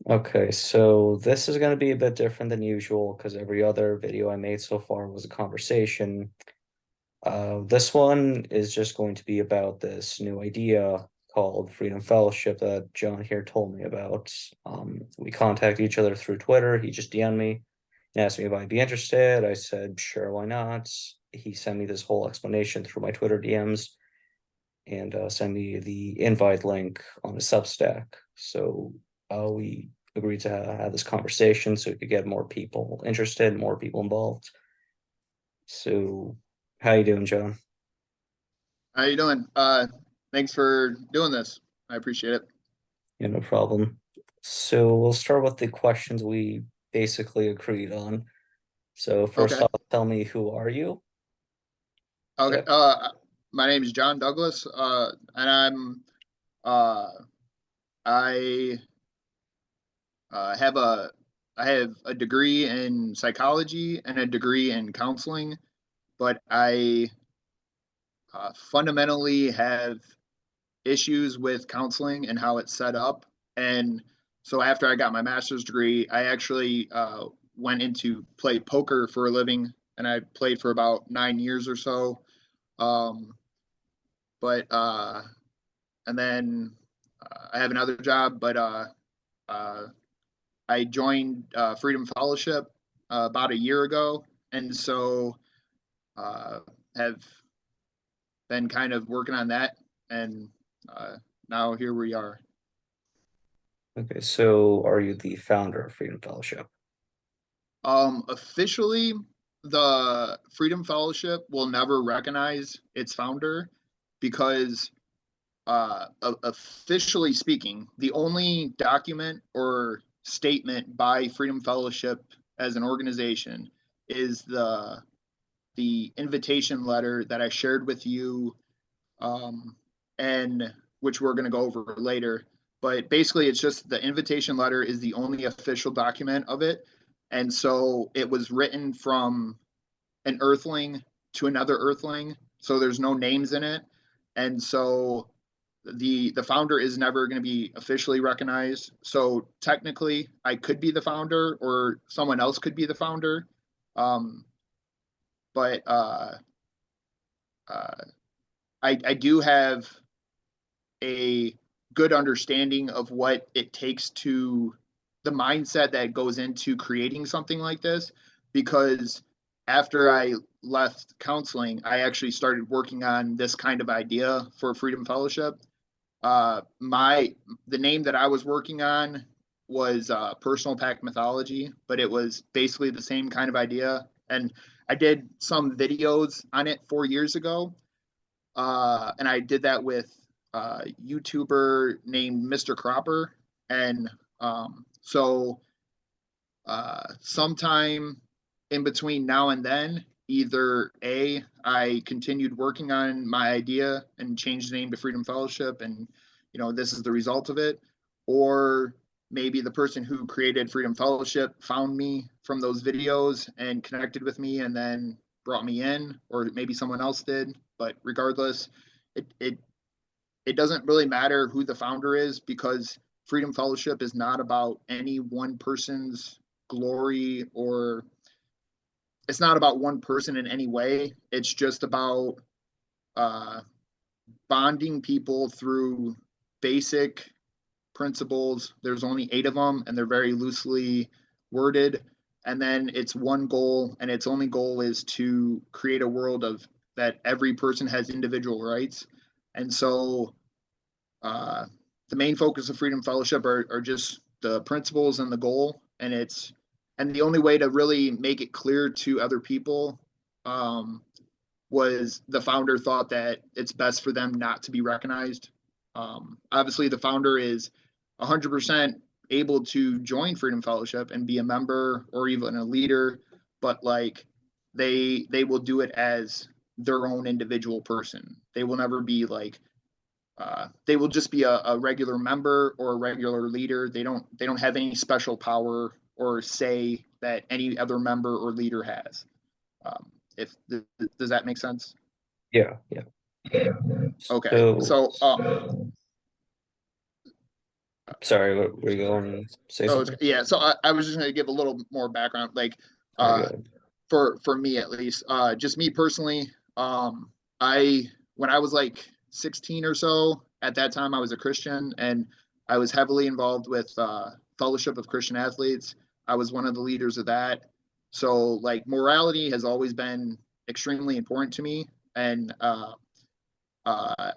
Okay, so this is going to be a bit different than usual because every other video I made so far was a conversation. This one is just going to be about this new idea called Freedom Fellowship that John here told me about. We contacted each other through Twitter. He just DM'd me and asked me if I'd be interested. I said, sure, why not? He sent me this whole explanation through my Twitter DMs and send me the invite link on the Substack. So we agreed to have this conversation so we could get more people interested, more people involved. So, how you doing, John? How you doing? Thanks for doing this. I appreciate it. Yeah, no problem. So we'll start with the questions we basically agreed on. So first Okay. off, tell me, who are you? Okay. Okay. My name is John Douglas. And uh, I have I have a degree in psychology and a degree in counseling, but I fundamentally have issues with counseling and how it's set up. And so after I got my master's degree, I actually went into play poker for a living, and I played for about 9 years or so. Um, but and then I have another job, but uh, I joined Freedom Fellowship about a year ago, and so uh, have been kind of working on that, and uh, now here we are. Okay, so are you the founder of Freedom Fellowship? Officially, the Freedom Fellowship will never recognize its founder because, officially speaking, the only document or statement by Freedom Fellowship as an organization is the invitation letter that I shared with you, and which we're going to go over later. But basically, it's just the invitation letter is the only official document of it. And so it was written from an earthling to another earthling. So there's no names in it. And so the founder is never going to be officially recognized. So technically, I could be the founder or someone else could be the founder. Um, but uh, I do have a good understanding of what it takes to the mindset that goes into creating something like this, because after I left counseling, I actually started working on this kind of idea for Freedom Fellowship. My the name that I was working on was Personal Pack Mythology, but it was basically the same kind of idea. And I did some videos on it 4 years ago, and I did that with a YouTuber named Mr. Cropper. And sometime in between now and then, either A, I continued working on my idea and changed the name to Freedom Fellowship, and this is the result of it, or maybe the person who created Freedom Fellowship found me from those videos and connected with me and then brought me in, or maybe someone else did. But regardless, it it doesn't really matter who the founder is, because Freedom Fellowship is not about any one person's glory, or it's not about one person in any way. It's just about uh, bonding people through basic principles. There's only 8 of them, and they're very loosely worded. And then it's one goal, and its only goal is to create a world of that every person has individual rights. And so uh, the main focus of Freedom Fellowship are just the principles and the goal, and the only way to really make it clear to other people, um, was the founder thought that it's best for them not to be recognized. Obviously, the founder is 100% able to join Freedom Fellowship and be a member or even a leader, but like they will do it as their own individual person. They will never be like they will just be a regular member or a regular leader. They don't have any special power or say that any other member or leader has. If Does that make sense? Yeah, yeah. Okay, So, so Sorry, what were you going to say Oh, something? yeah. So I was just going to give a little more background, like Very uh, good. for me at least, just me personally. I when I was like 16 or so, at that time I was a Christian, and I was heavily involved with Fellowship of Christian Athletes. I was one of the leaders of that. So like morality has always been extremely important to me, and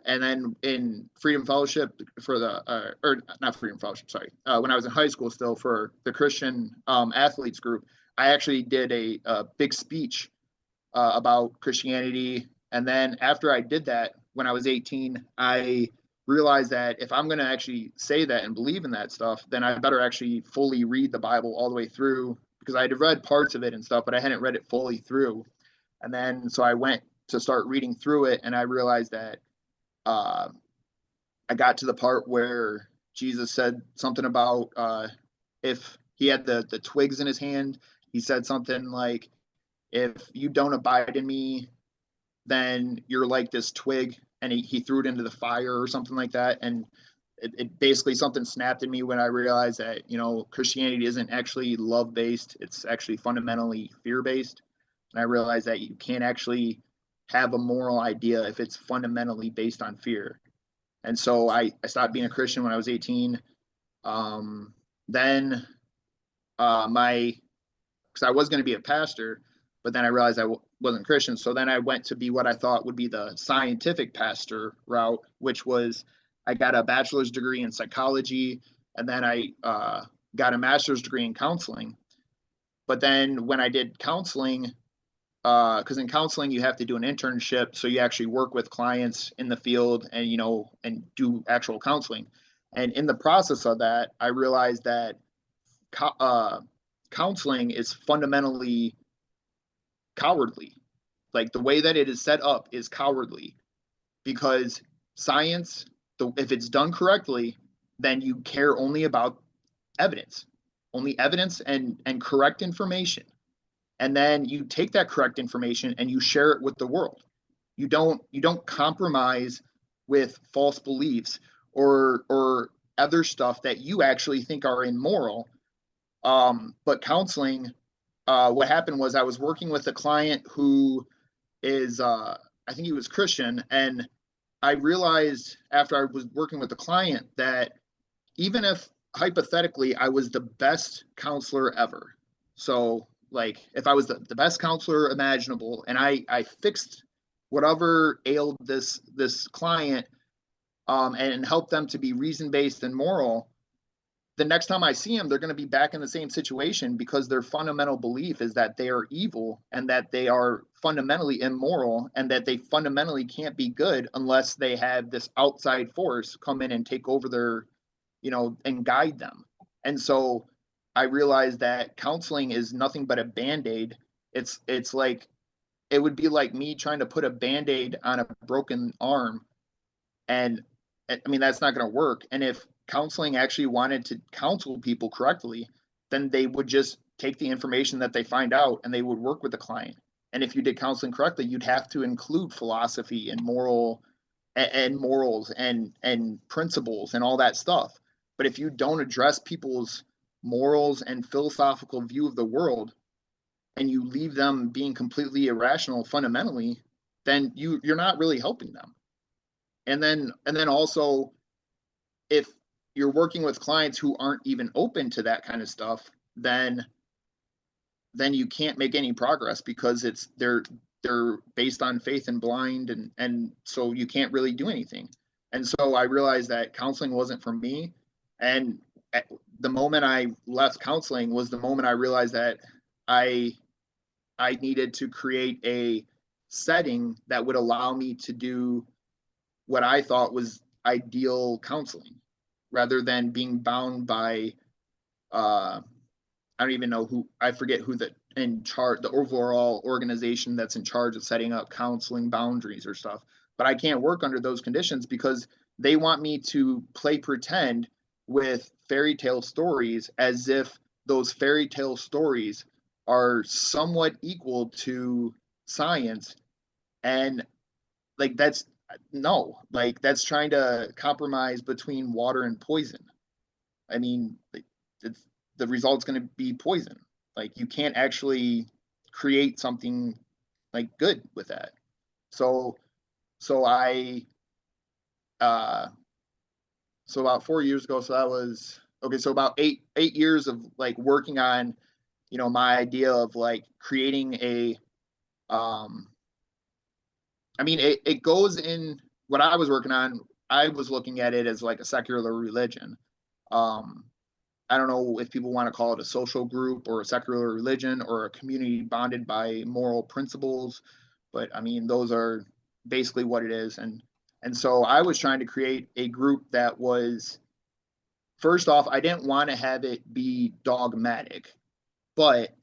then in Freedom Fellowship for the, or not Freedom Fellowship, sorry, when I was in high school still for the Christian athletes group, I actually did a big speech about Christianity. And then after I did that, when I was 18, I realized that if I'm going to actually say that and believe in that stuff, then I better actually fully read the Bible all the way through, because I had read parts of it and stuff, but I hadn't read it fully through. And then so I went to start reading through it, and I realized that uh, I got to the part where Jesus said something about if he had the twigs in his hand, he said something like, "If you don't abide in me, then you're like this twig," and he threw it into the fire or something like that. And it basically something snapped in me when I realized that Christianity isn't actually love based; it's actually fundamentally fear based. And I realized that you can't actually have a moral idea if it's fundamentally based on fear. And so I stopped being a Christian when I was 18. Then my because I was going to be a pastor, but then I realized wasn't Christian. So then I went to be what I thought would be the scientific pastor route, which was I got a bachelor's degree in psychology, and then I got a master's degree in counseling. But then when I did counseling, because in counseling you have to do an internship, so you actually work with clients in the field and and do actual counseling. And in the process of that, I realized that uh, counseling is fundamentally cowardly. Like the way that it is set up is cowardly, because science, if it's done correctly, then you care only about evidence, only evidence and correct information. And then you take that correct information and you share it with the world. You don't compromise with false beliefs or other stuff that you actually think are immoral. But counseling, what happened was I was working with a client who is I think he was Christian, and I realized after I was working with the client that even if hypothetically I was the best counselor ever, so like if I was the best counselor imaginable and I fixed whatever ailed this client, and helped them to be reason based and moral, the next time I see them, they're going to be back in the same situation because their fundamental belief is that they are evil and that they are fundamentally immoral and that they fundamentally can't be good unless they have this outside force come in and take over their, and guide them. And so I realized that counseling is nothing but a band-aid. It's like it would be like me trying to put a band-aid on a broken arm, and I mean that's not going to work. And if counseling actually wanted to counsel people correctly, then they would just take the information that they find out and they would work with the client. And if you did counseling correctly, you'd have to include philosophy and morals and principles and all that stuff. But if you don't address people's morals and philosophical view of the world, and you leave them being completely irrational fundamentally, then you're not really helping them. And then also, if you're working with clients who aren't even open to that kind of stuff, then you can't make any progress because they're based on faith and blind, and so you can't really do anything. And so I realized that counseling wasn't for me. And the moment I left counseling was the moment I realized that I I needed to create a setting that would allow me to do what I thought was ideal counseling, rather than being bound by I don't even know who, I forget who the overall organization that's in charge of setting up counseling boundaries or stuff. But I can't work under those conditions because they want me to play pretend with fairy tale stories as if those fairy tale stories are somewhat equal to science. And like that's trying to compromise between water and poison. I mean, it's, the result's going to be poison. Like you can't actually create something like good with that. So, so I, uh, so about 4 years ago, so that was okay. So about eight years of like working on, my idea of like creating a, um, I mean, it goes in what I was working on. I was looking at it as like a secular religion. Um, I don't know if people want to call it a social group or a secular religion or a community bonded by moral principles, but I mean those are basically what it is. And so I was trying to create a group that was, first off, I didn't want to have it be dogmatic, but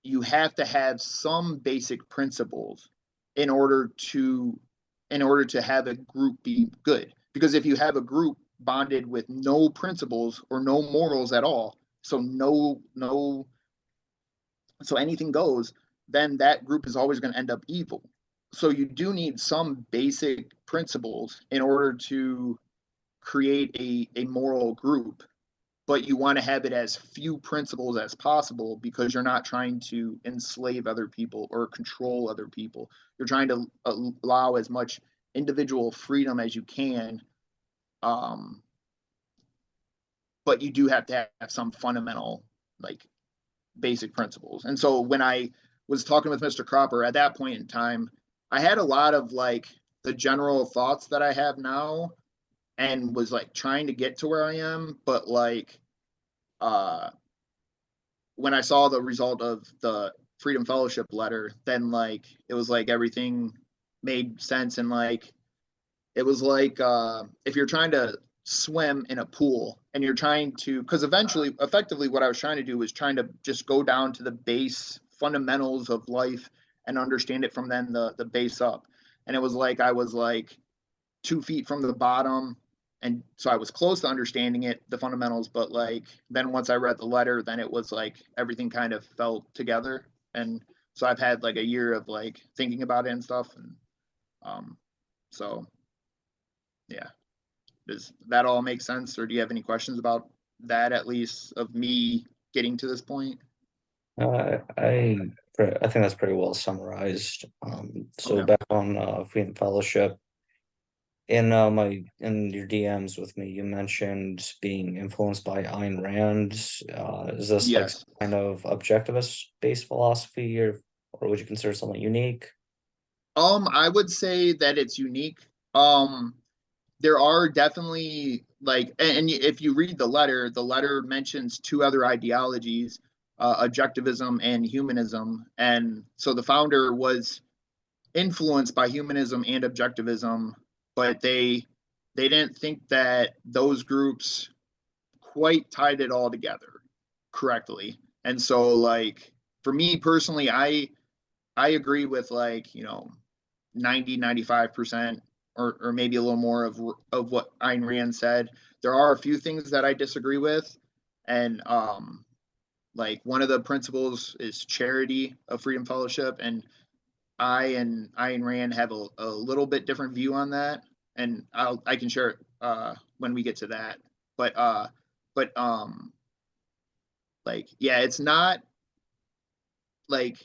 you have to have some basic principles in order to have a group be good. Because if you have a group bonded with no principles or no morals at all, so so anything goes, then that group is always going to end up evil. So you do need some basic principles in order to create a moral group, but you want to have it as few principles as possible because you're not trying to enslave other people or control other people. You're trying to allow as much individual freedom as you can, um, but you do have to have some fundamental, like, basic principles. And so when I was talking with Mr. Cropper at that point in time, I had a lot of like the general thoughts that I have now and was like trying to get to where I am, but like uh when I saw the result of the Freedom Fellowship letter, then like it was like everything made sense. And like it was like if you're trying to swim in a pool and you're trying to, because eventually effectively what I was trying to do was trying to just go down to the base fundamentals of life and understand it from then the base up. And it was like I was like 2 feet from the bottom, and so I was close to understanding it, the fundamentals, but like then once I read the letter, then it was like everything kind of fell together. And so I've had like a year of like thinking about it and stuff. And um so yeah. Does that all make sense, or do you have any questions about that, at least of me getting to this point? I think that's pretty well summarized. So Okay. back on Freedom Fellowship, in your DMs with me, you mentioned being influenced by Ayn Rand. Is this like some Yes. kind of objectivist based philosophy, or would you consider something unique? I would say that it's unique. Um, there are definitely like, and if you read the letter mentions two other ideologies, objectivism and humanism. And so the founder was influenced by humanism and objectivism, but they didn't think that those groups quite tied it all together correctly. And so like for me personally, I agree with like, 90-95%, or maybe a little more of what Ayn Rand said. There are a few things that I disagree with. And like one of the principles is charity of Freedom Fellowship. And I and Ayn Rand have a little bit different view on that. And I can share it when we get to that. But but like yeah, it's not like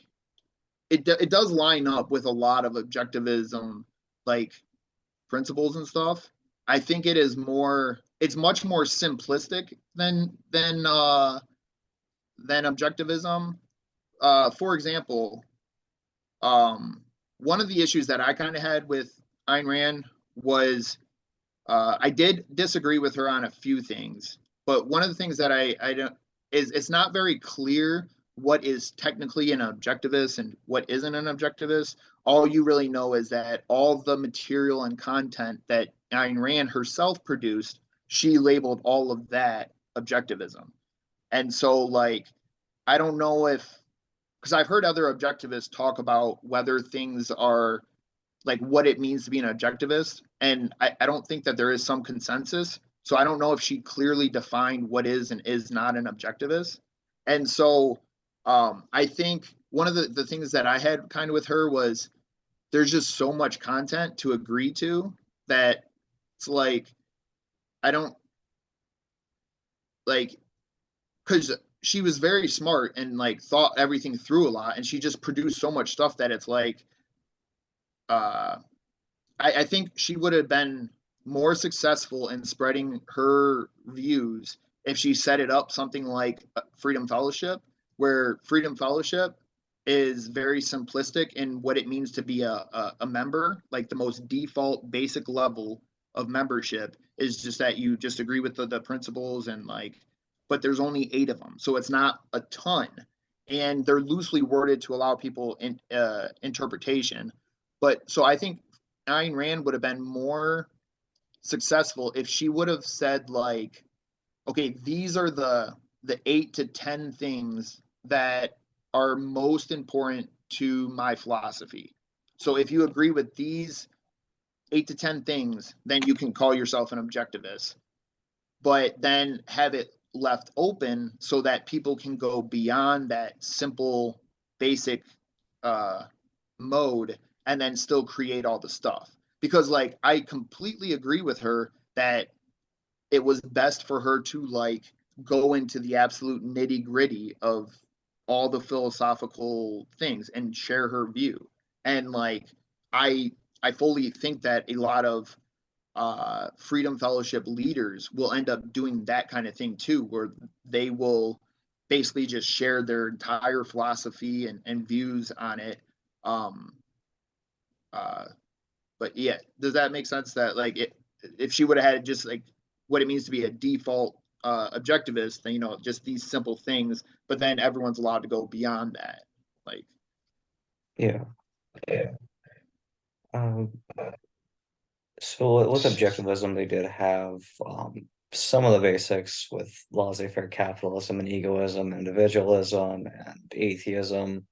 it does line up with a lot of objectivism like principles and stuff. I think it's much more simplistic than objectivism. For example, um, one of the issues that I kind of had with Ayn Rand was I did disagree with her on a few things, but one of the things that I don't is it's not very clear what is technically an objectivist and what isn't an objectivist. All you really know is that all the material and content that Ayn Rand herself produced, she labeled all of that objectivism. And so, like, I don't know if, because I've heard other objectivists talk about whether things are like what it means to be an objectivist. And I don't think that there is some consensus. So I don't know if she clearly defined what is and is not an objectivist. And so I think one of the things that I had kind of with her was there's just so much content to agree to that it's like, I don't, like, because she was very smart and like thought everything through a lot, and she just produced so much stuff that it's like, uh, I think she would have been more successful in spreading her views if she set it up something like Freedom Fellowship, where Freedom Fellowship is very simplistic in what it means to be a member. Like the most default basic level of membership is just that you just agree with the principles and like, but there's only 8 of them. So it's not a ton. And they're loosely worded to allow people interpretation. But so I think Ayn Rand would have been more successful if she would have said like, okay, these are the 8 to 10 things that are most important to my philosophy. So if you agree with these 8 to 10 things, then you can call yourself an objectivist. But then have it left open so that people can go beyond that simple, basic uh, mode and then still create all the stuff. Because like I completely agree with her that it was best for her to like go into the absolute nitty gritty of all the philosophical things and share her view. And like I I fully think that a lot of Freedom Fellowship leaders will end up doing that kind of thing too, where they will basically just share their entire philosophy and views on it. Um, uh, but yeah, does that make sense? That like if she would have had just like what it means to be a default objectivist, then just these simple things, but then everyone's allowed to go beyond that. Like, Yeah. Um, so with objectivism, they did have some of the basics with laissez-faire capitalism and egoism, individualism, and atheism.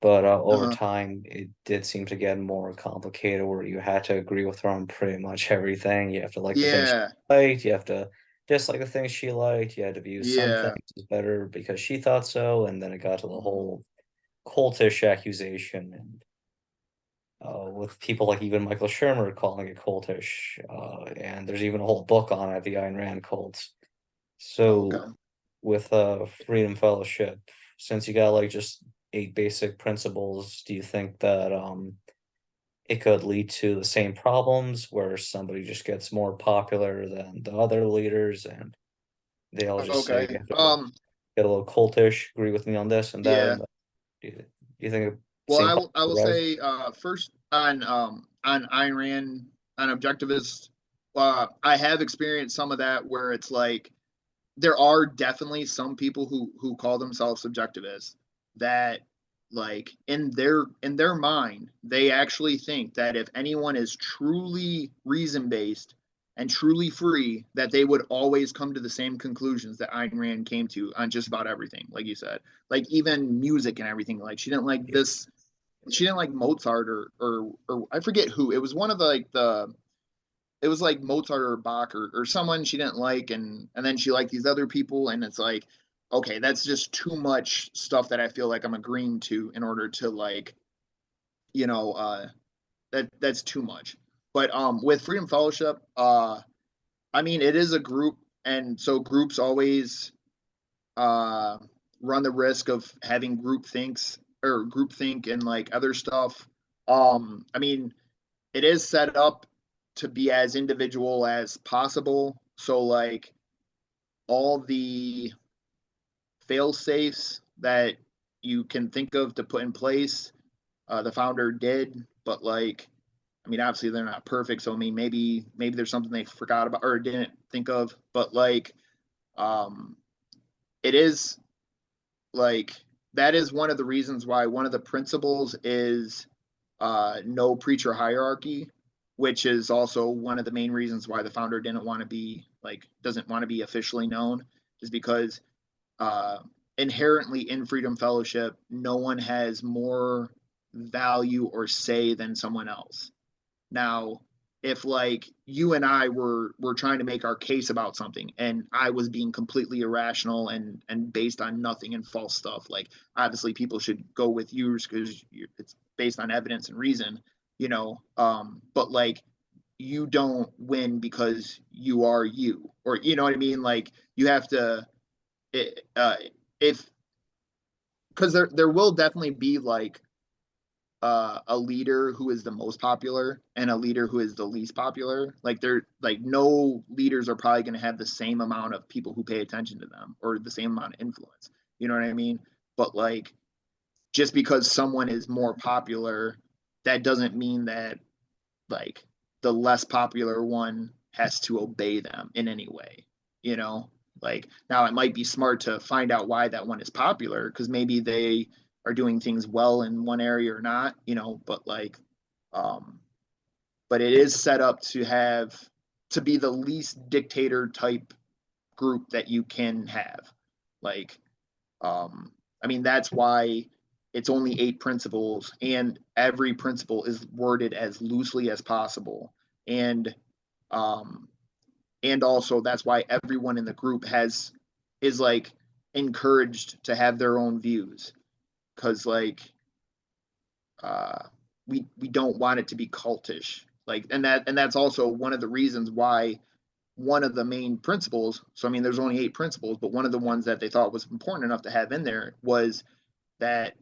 But over uh, time, it did seem to get more complicated where you had to agree with her on pretty much everything. You have to like the things she yeah, liked, you have to dislike the things she liked, you had to view some things yeah, as better because she thought so, and then it got to the mhm, whole cultish accusation and with people like even Michael Shermer calling it cultish, and there's even a whole book on it, the Ayn Rand cults. oh, So okay. with Freedom Fellowship, since you got like just 8 basic principles, do you think that it could lead to the same problems where somebody just gets more popular than the other leaders and they all just say Okay. they're get a little cultish, agree with me on this and that, Yeah. and do you think the Well, same I problem will would rise? say first on Ayn Rand on objectivist, I have experienced some of that where it's like there are definitely some people who call themselves subjectivists that like in their mind they actually think that if anyone is truly reason based and truly free that they would always come to the same conclusions that Ayn Rand came to on just about everything, like you said, like even music and everything. Like Yeah. she didn't like Mozart or I forget who. It was one of the like the it was like Mozart or Bach or someone she didn't like, and then she liked these other people, and it's like, okay, that's just too much stuff that I feel like I'm agreeing to in order to like, you know, that's too much. But with Freedom Fellowship, I mean, it is a group, and so groups always uh run the risk of having group thinks or group think and like other stuff. I mean, it is set up to be as individual as possible. So like all the fail safes that you can think of to put in place, the founder did, but like I mean obviously they're not perfect. So I mean maybe there's something they forgot about or didn't think of, but like um it is like that is one of the reasons why one of the principles is no preacher hierarchy, which is also one of the main reasons why the founder didn't want to be like doesn't want to be officially known, is because uh, inherently in Freedom Fellowship, no one has more value or say than someone else. Now, if like you and I were trying to make our case about something and I was being completely irrational and based on nothing and false stuff, like obviously people should go with yours because it's based on evidence and reason, but like you don't win because you are you, or you know what I mean? Like you have to, if because there will definitely be like a leader who is the most popular and a leader who is the least popular. Like they're like no leaders are probably going to have the same amount of people who pay attention to them or the same amount of influence. You know what I mean? But like just because someone is more popular, that doesn't mean that like the less popular one has to obey them in any way, you know? Like now it might be smart to find out why that one is popular because maybe they are doing things well in one area or not, you know, but like um but it is set up to have to be the least dictator type group that you can have. Like I mean that's why it's only 8 principles and every principle is worded as loosely as possible and um and also that's why everyone in the group has is like encouraged to have their own views because like uh we don't want it to be cultish like and that's also one of the reasons why one of the main principles, so I mean there's only 8 principles, but one of the ones that they thought was important enough to have in there was that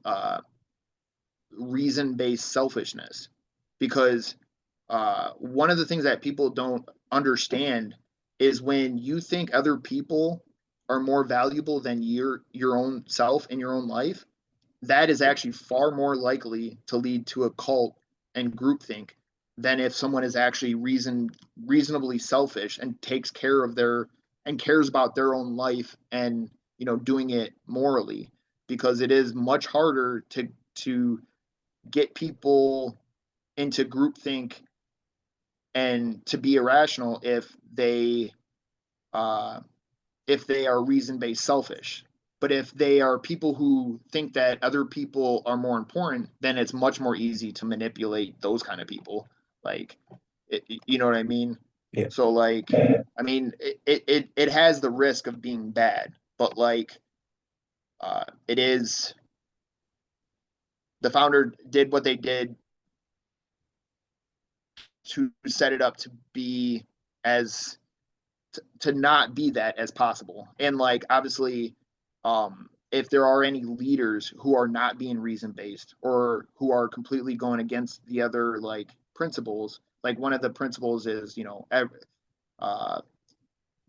reason-based selfishness because one of the things that people don't understand is when you think other people are more valuable than your own self in your own life, that is actually far more likely to lead to a cult and groupthink than if someone is actually reasonably selfish and takes care of their and cares about their own life and you know doing it morally because it is much harder to get people into groupthink and to be irrational uh, if they are reason based selfish. But if they are people who think that other people are more important, then it's much more easy to manipulate those kind of people. Like, you know what I mean? Yeah. So like, I mean, it has the risk of being bad, but like, it is the founder did what they did to set it up to be as to not be that as possible. And like obviously, if there are any leaders who are not being reason based or who are completely going against the other like principles, like one of the principles is you know uh,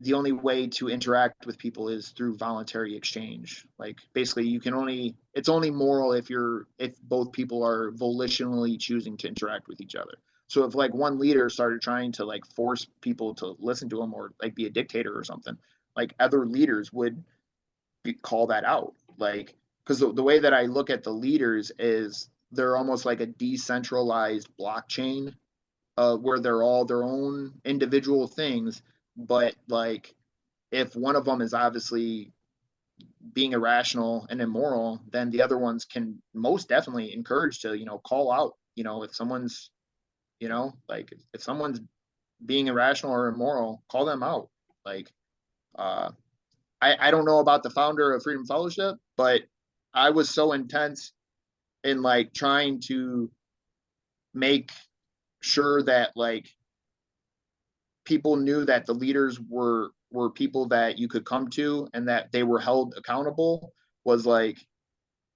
the only way to interact with people is through voluntary exchange. Like basically, you can only it's only moral if both people are volitionally choosing to interact with each other. So if like one leader started trying to like force people to listen to him or like be a dictator or something, like other leaders would call that out. Like because the way that I look at the leaders is they're almost like a decentralized blockchain where they're all their own individual things, but like if one of them is obviously being irrational and immoral, then the other ones can most definitely encourage to, you know, call out, you know, if someone's, you know, like if someone's being irrational or immoral, call them out. Like, uh, I don't know about the founder of Freedom Fellowship, but I was so intense in like trying to make sure that like people knew that the leaders were people that you could come to and that they were held accountable was like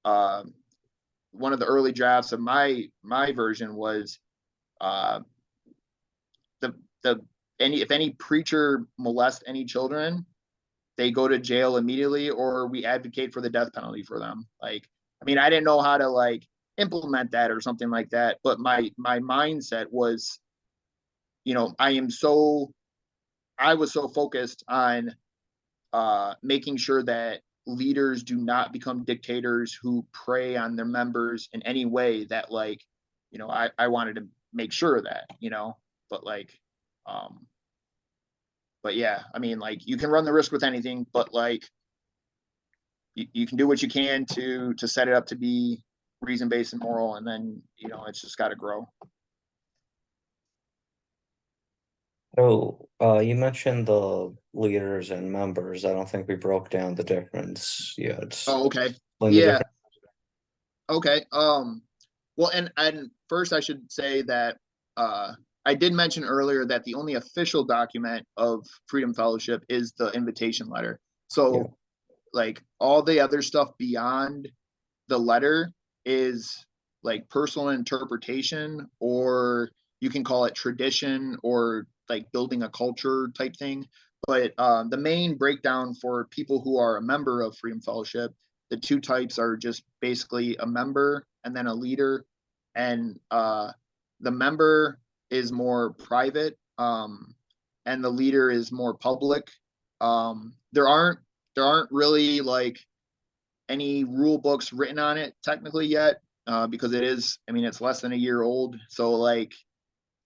uh, one of the early drafts of my version was uh, the the any if any preacher molests any children, they go to jail immediately, or we advocate for the death penalty for them. Like, I mean, I didn't know how to like implement that or something like that, but my mindset was, you know, I was so focused on making sure that leaders do not become dictators who prey on their members in any way that like you know I wanted to make sure of that you know but like um but yeah I mean like you can run the risk with anything but like you can do what you can to set it up to be reason based and moral and then you know it's just got to grow. So, you mentioned the leaders and members. I don't think we broke down the difference yet. Oh okay. Explain the Yeah. difference. Okay. Well and first I should say that uh I did mention earlier that the only official document of Freedom Fellowship is the invitation letter. Yeah. So like all the other stuff beyond the letter is like personal interpretation, or you can call it tradition, or like building a culture type thing. But the main breakdown for people who are a member of Freedom Fellowship, the two types are just basically a member and then a leader. And the member is more private, and the leader is more public. There aren't really like any rule books written on it technically yet, because it is, I mean, it's less than a year old. So like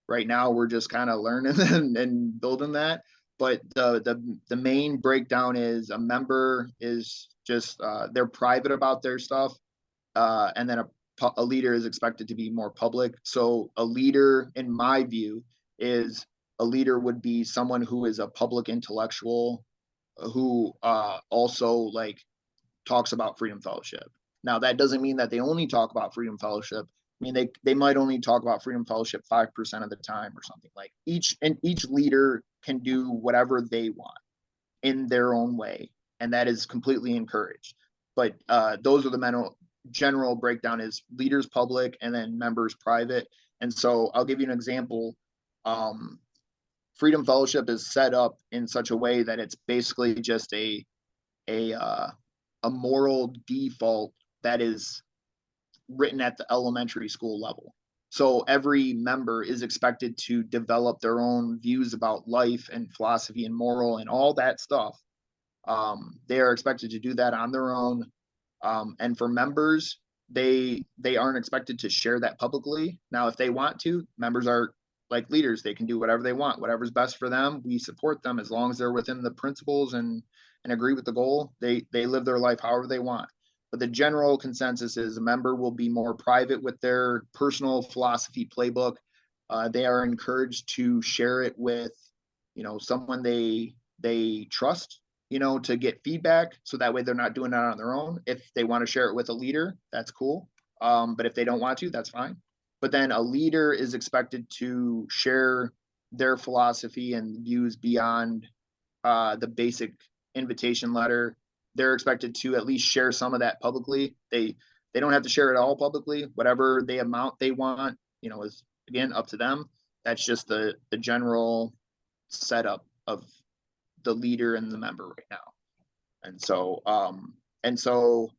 right now we're just kind of learning and building that. But the main breakdown is a member is just they're private about their stuff, and then a leader is expected to be more public. So a leader, in my view, is a leader would be someone who is a public intellectual who also like talks about Freedom Fellowship. Now, that doesn't mean that they only talk about Freedom Fellowship. I mean, they might only talk about Freedom Fellowship 5% of the time or something. Like each leader can do whatever they want in their own way, and that is completely encouraged. But those are the general breakdown: is leaders public and then members private. And so I'll give you an example. Freedom Fellowship is set up in such a way that it's basically just a uh, a moral default that is written at the elementary school level. So every member is expected to develop their own views about life and philosophy and moral and all that stuff. They are expected to do that on their own. And for members, they aren't expected to share that publicly. Now, if they want to, members are like leaders; they can do whatever they want, whatever's best for them. We support them as long as they're within the principles and agree with the goal. They live their life however they want. But the general consensus is a member will be more private with their personal philosophy playbook. They are encouraged to share it with, someone they trust, to get feedback. So that way they're not doing that on their own. If they want to share it with a leader, that's cool. But if they don't want to, that's fine. But then a leader is expected to share their philosophy and views beyond the basic invitation letter. They're expected to at least share some of that publicly. They don't have to share it all publicly. Whatever the amount they want, is again up to them. That's just the general setup of the leader and the member right now. And so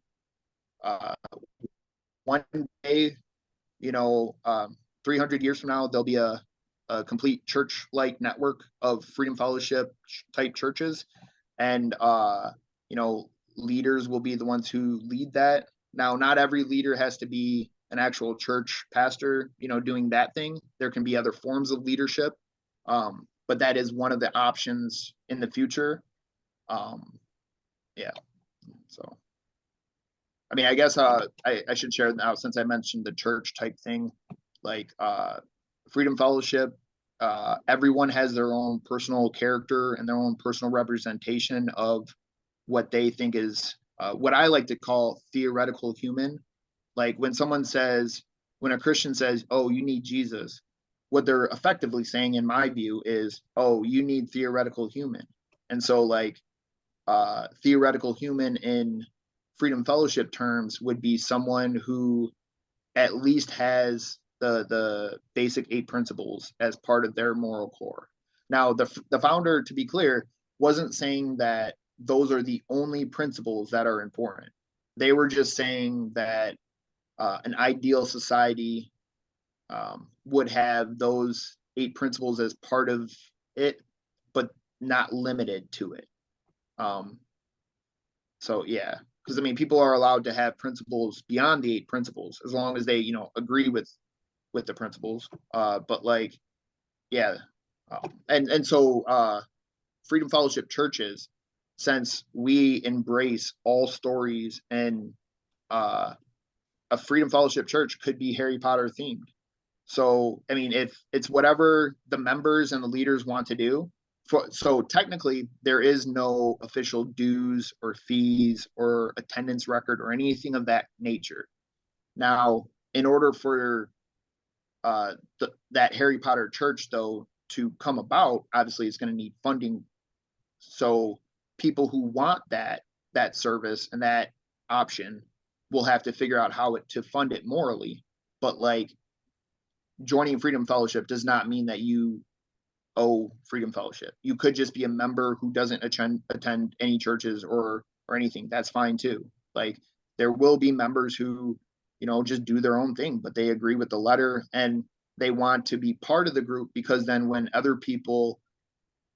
one day, 300 years from now, there'll be a complete church-like network of Freedom Fellowship type churches, and leaders will be the ones who lead that. Now, not every leader has to be an actual church pastor, doing that thing. There can be other forms of leadership, but that is one of the options in the future. Yeah. So, I mean, I guess I should share now, since I mentioned the church type thing, like Freedom Fellowship. Everyone has their own personal character and their own personal representation of what they think is what I like to call theoretical human. Like when a Christian says, "Oh, you need Jesus," what they're effectively saying, in my view, is, "Oh, you need theoretical human." And so, like, theoretical human in Freedom Fellowship terms would be someone who at least has the basic 8 principles as part of their moral core. Now, the founder, to be clear, wasn't saying that those are the only principles that are important. They were just saying that an ideal society would have those 8 principles as part of it, but not limited to it. So yeah, because I mean, people are allowed to have principles beyond the 8 principles as long as they, agree with the principles. But like, yeah, and so Freedom Fellowship churches, since we embrace all stories, and a Freedom Fellowship church could be Harry Potter themed. So I mean, if it's whatever the members and the leaders want to do. So technically, there is no official dues or fees or attendance record or anything of that nature. Now, in order for that Harry Potter church, though, to come about, obviously it's going to need funding. So people who want that service and that option will have to figure out how to fund it morally. But like, joining Freedom Fellowship does not mean that you owe Freedom Fellowship. You could just be a member who doesn't attend any churches or anything. That's fine too. Like, there will be members who, just do their own thing, but they agree with the letter and they want to be part of the group, because then when other people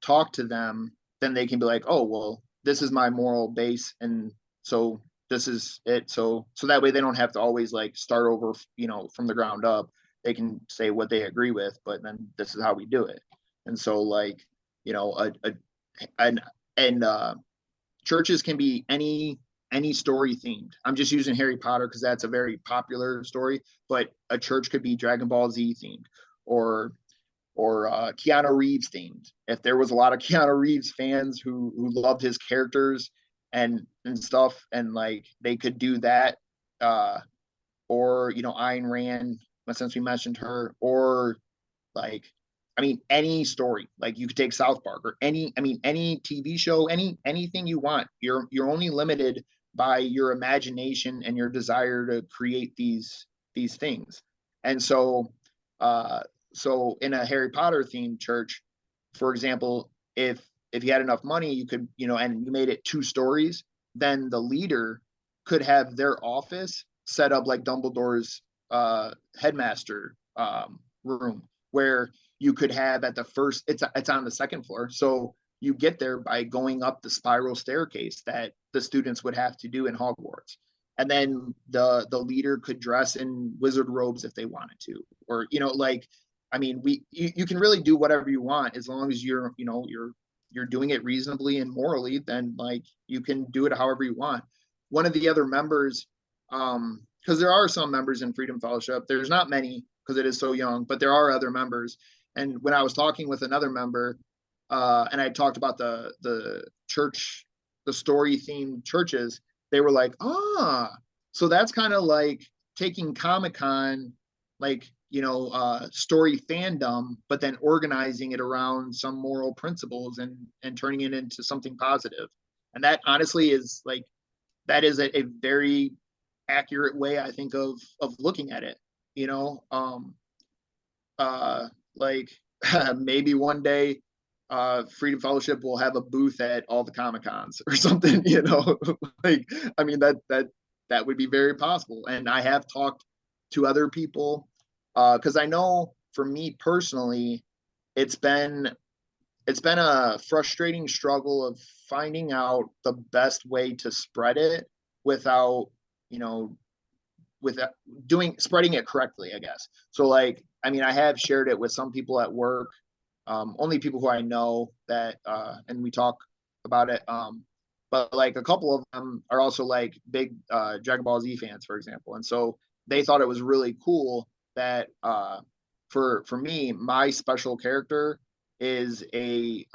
talk to them, then they can be like, oh, well, this is my moral base, and so this is it. So that way they don't have to always like start over, from the ground up. They can say what they agree with, but then this is how we do it. And so, like, you know, a and churches can be any story themed. I'm just using Harry Potter because that's a very popular story, but a church could be Dragon Ball Z themed, or Keanu Reeves themed. If there was a lot of Keanu Reeves fans who loved his characters and stuff, and like they could do that, uh, or Ayn Rand, since we mentioned her, or like, I mean, any story. Like, you could take South Park, or any TV show, anything you want. You're only limited by your imagination and your desire to create these things. And uh, so in a Harry Potter themed church, for example, if you had enough money, you could, and you made it 2 stories, then the leader could have their office set up like Dumbledore's headmaster room, where you could have at the first, it's on the second floor. So you get there by going up the spiral staircase that the students would have to do in Hogwarts. And then the leader could dress in wizard robes if they wanted to, or like, I mean, you can really do whatever you want, as long as you're doing it reasonably and morally. Then like, you can do it however you want. One of the other members, because there are some members in Freedom Fellowship, there's not many because it is so young, but there are other members. And when I was talking with another member, and I talked about the church, the story themed churches, they were like, so that's kind of like taking Comic-Con, like, story fandom, but then organizing it around some moral principles and turning it into something positive. And that honestly is like, that is a very accurate way, I think, of looking at it. You know, like, maybe one day Freedom Fellowship will have a booth at all the Comic Cons or something, like, I mean, that would be very possible. And I have talked to other people, because I know for me personally, it's been a frustrating struggle of finding out the best way to spread it without, you know, with spreading it correctly, I guess. So like, I mean, I have shared it with some people at work, only people who I know, that and we talk about it. But like, a couple of them are also like big Dragon Ball Z fans, for example. And so they thought it was really cool that for me, my special character is a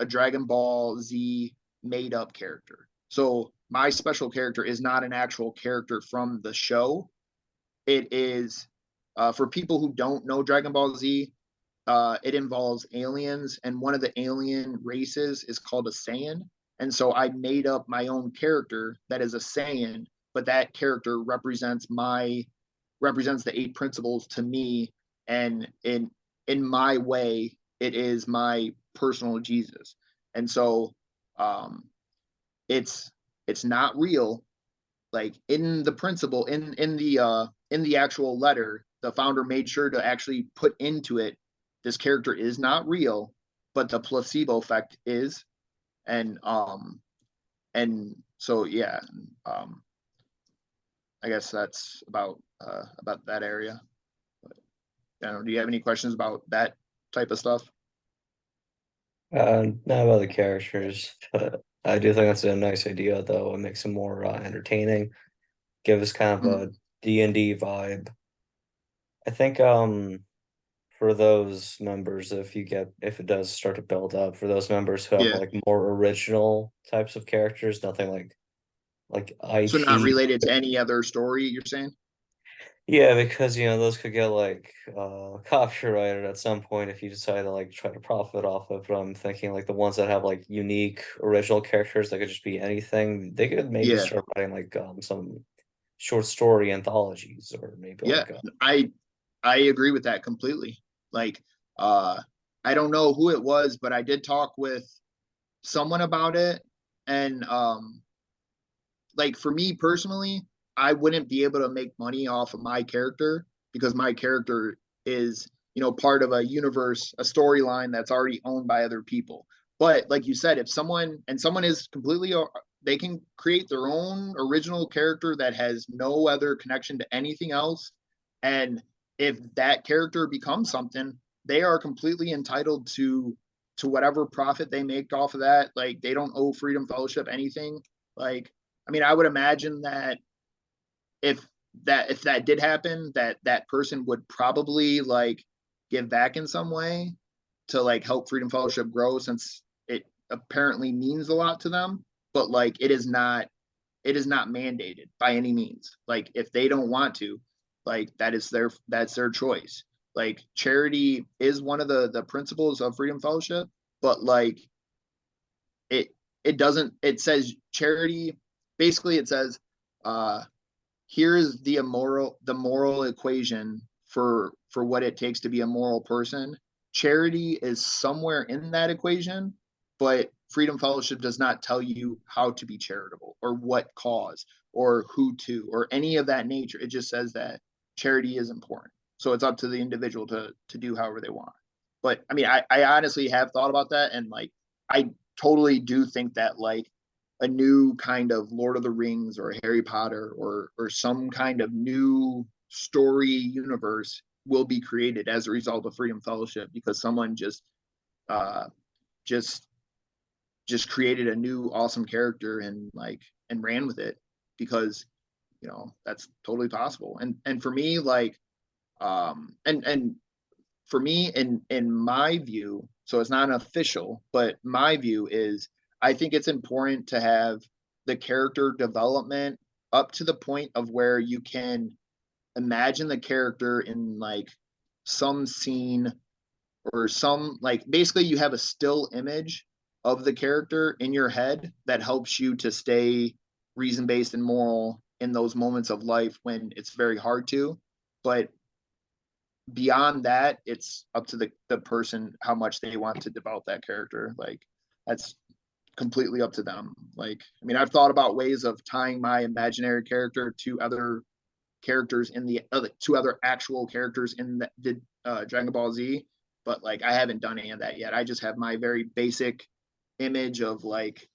Dragon Ball Z made up character. So my special character is not an actual character from the show. It is, for people who don't know Dragon Ball Z, it involves aliens, and one of the alien races is called a Saiyan. And so I made up my own character that is a Saiyan, but that character represents the 8 principles to me, and in my way, it is my personal Jesus. And so, um, it's not real. Like, in the principle, in the actual letter, the founder made sure to actually put into it, this character is not real, but the placebo effect is. And so, yeah, I guess that's about that area. Do you have any questions about that type of stuff? Not about the characters, but I do think that's a nice idea, though. It makes it more entertaining, gives kind of Mm, a D&D vibe. I think for those members, if it does start to build up, for those members who have yeah. like more original types of characters, nothing like So not IP. related to any other story, you're saying? Yeah, because those could get like copyrighted at some point if you decide to like try to profit off of. But I'm thinking like the ones that have like unique original characters that could just be anything, they could maybe Yeah, start writing like some short story anthologies or maybe yeah, like I agree with that completely. Like, uh, I don't know who it was, but I did talk with someone about it, and like for me personally, I wouldn't be able to make money off of my character because my character is, part of a universe, a storyline that's already owned by other people. But like you said, if someone is completely, they can create their own original character that has no other connection to anything else. And if that character becomes something, they are completely entitled to whatever profit they make off of that. Like they don't owe Freedom Fellowship anything. Like, I mean, I would imagine that if if that did happen, that person would probably like give back in some way to like help Freedom Fellowship grow, since it apparently means a lot to them. But like, it is not mandated by any means. Like if they don't want to, like that's their choice. Like charity is one of the principles of Freedom Fellowship, but like it it doesn't, it says charity, basically it says uh here is the moral equation for what it takes to be a moral person. Charity is somewhere in that equation, but Freedom Fellowship does not tell you how to be charitable or what cause or who to or any of that nature. It just says that charity is important, so it's up to the individual to do however they want. But I mean, I honestly have thought about that, and like I totally do think that like a new kind of Lord of the Rings or Harry Potter or some kind of new story universe will be created as a result of Freedom Fellowship, because someone uh just just created a new awesome character and ran with it, because that's totally possible. And for me, like, and for me, in my view, so it's not an official, but my view is I think it's important to have the character development up to the point of where you can imagine the character in like some scene or some, like, basically you have a still image of the character in your head that helps you to stay reason based and moral in those moments of life when it's very hard to. But beyond that, it's up to the person how much they want to develop that character. Like that's completely up to them. Like, I mean, I've thought about ways of tying my imaginary character to other characters in the other to other actual characters in the Dragon Ball Z, but like I haven't done any of that yet. I just have my very basic image of like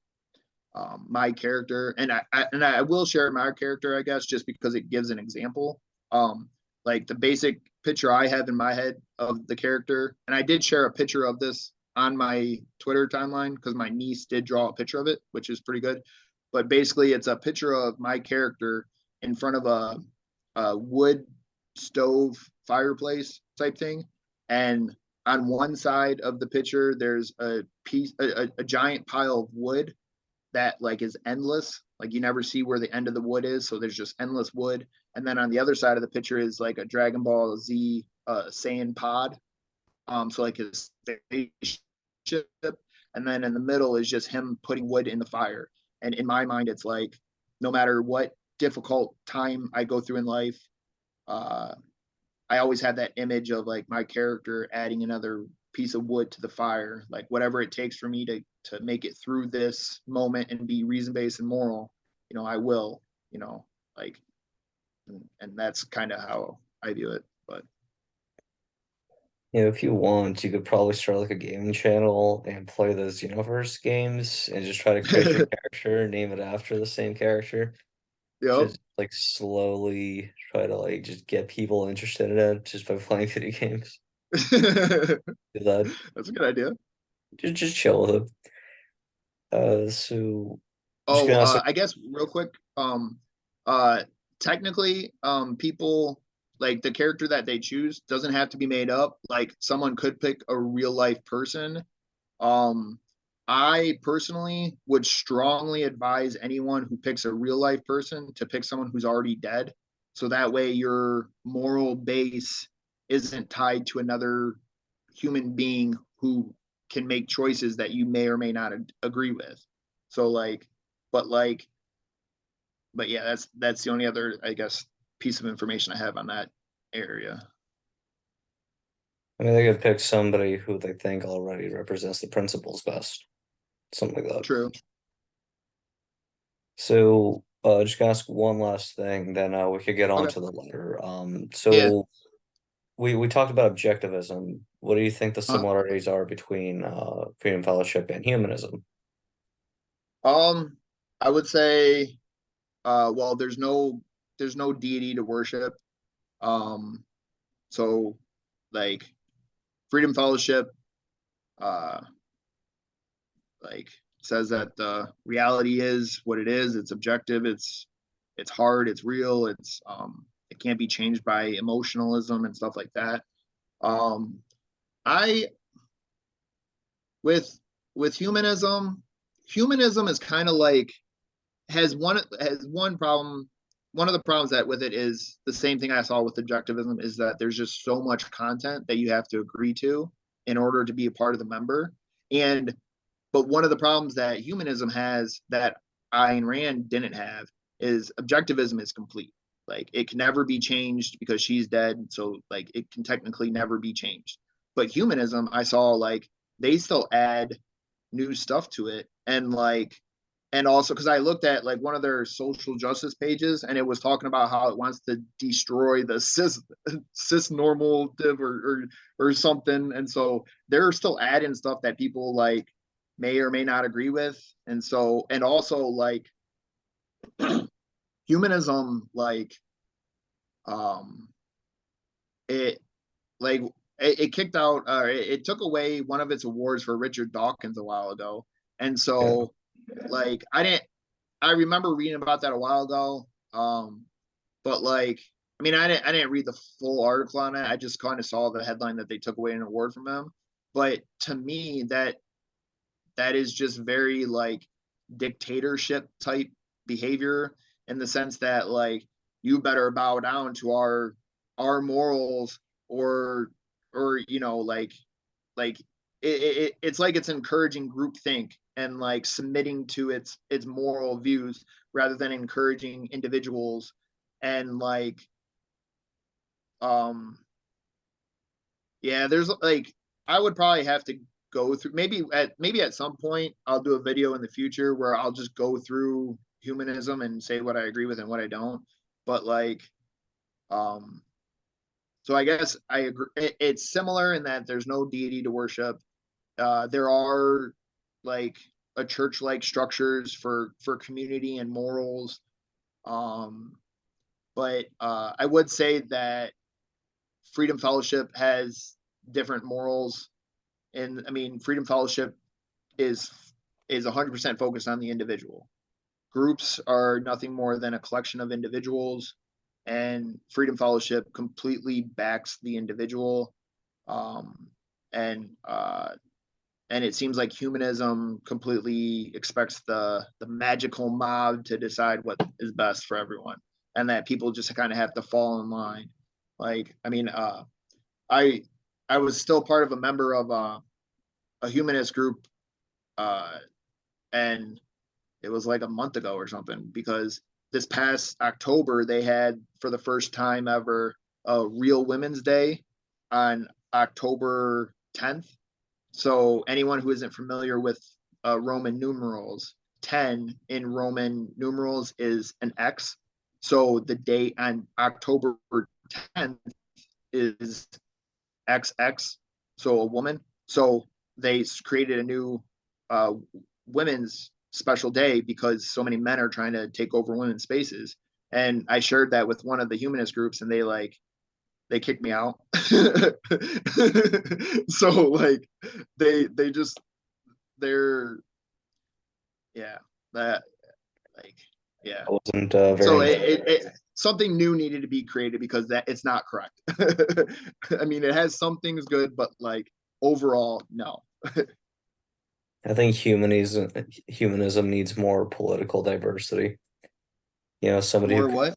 my character, and I will share my character, I guess, just because it gives an example. Like the basic picture I have in my head of the character, and I did share a picture of this on my Twitter timeline because my niece did draw a picture of it, which is pretty good. But basically, it's a picture of my character in front of a wood stove fireplace type thing, and on one side of the picture, there's a giant pile of wood that like is endless. Like you never see where the end of the wood is, so there's just endless wood. And then on the other side of the picture is like a Dragon Ball Z Saiyan pod. So like his spaceship, and then in the middle is just him putting wood in the fire. And in my mind, it's like no matter what difficult time I go through in life, uh, I always had that image of like my character adding another piece of wood to the fire, like whatever it takes for me to make it through this moment and be reason based and moral, I will, like, and that's kind of how I view it. But if you want, you could probably start like a gaming channel and play those universe games and just try to create your character, name it after the same character. yep, Just like slowly try to like just get people interested in it just by playing video games. that's Do that. a good idea. Just chill with it. So just Oh, gonna ask. I guess real quick, uh, technically, people like the character that they choose doesn't have to be made up. Like someone could pick a real life person. Um, I personally would strongly advise anyone who picks a real life person to pick someone who's already dead. So that way your moral base isn't tied to another human being who can make choices that you may or may not agree with. So like, but like, but yeah, that's the only other, I guess, piece of information I have on that area. I mean, they could pick somebody who they think already represents the principles best, something like that. True. So, just gonna ask one last thing, then we could get on Okay. to the letter. Yeah. So we talked about objectivism. What do you think the Uh, similarities are between Freedom Fellowship and humanism? um, I would say, well, there's no deity to worship. Um, so like Freedom Fellowship, uh, like says that the reality is what it is. It's objective. It's hard. It's real. It can't be changed by emotionalism and stuff like that. Um, I with with humanism, humanism is kind of like has one problem. One of the problems that with it is the same thing I saw with objectivism is that there's just so much content that you have to agree to in order to be a part of the member. And but one of the problems that humanism has that Ayn Rand didn't have is objectivism is complete. Like it can never be changed because she's dead. So like it can technically never be changed. But humanism, I saw like they still add new stuff to it. And also because I looked at like one of their social justice pages and it was talking about how it wants to destroy the cis normative or something. And so they're still adding stuff that people like may or may not agree with. And so, and also like humanism, um, it, like, it kicked out, it took away one of its awards for Richard Dawkins a while ago. And Yeah. so, like, I remember reading about that a while ago. But like, I mean, I didn't read the full article on it. I just kind of saw the headline that they took away an award from him. But to me, that is just very like dictatorship type behavior in the sense that like you better bow down to our morals or you know like it's like it's encouraging groupthink and like submitting to its moral views rather than encouraging individuals and like um yeah, there's like I would probably have to go through maybe at some point I'll do a video in the future where I'll just go through humanism and say what I agree with and what I don't. But like um so I guess I agree it's similar in that there's no deity to worship. There are like a church like structures for community and morals. Um but I would say that Freedom Fellowship has different morals and I mean, Freedom Fellowship is 100% focused on the individual. Groups are nothing more than a collection of individuals, and Freedom Fellowship completely backs the individual. Um, and and it seems like humanism completely expects the magical mob to decide what is best for everyone, and that people just kind of have to fall in line. Like, I mean, I I was still part of a member of a humanist group, uh, and it was like a month ago or something because this past October they had for the first time ever a Real Women's Day on October 10th. So anyone who isn't familiar with Roman numerals, 10 in Roman numerals is an X. So the date on October 10th is XX, so a woman. So they created a new uh, women's special day because so many men are trying to take over women's spaces. And I shared that with one of the humanist groups, and they kicked me out. So like they just they're yeah that like yeah. I wasn't very So informed. something new needed to be created because that it's not correct. I mean, it has some things good, but like overall, no. I think humanism needs more political diversity. Somebody who More what?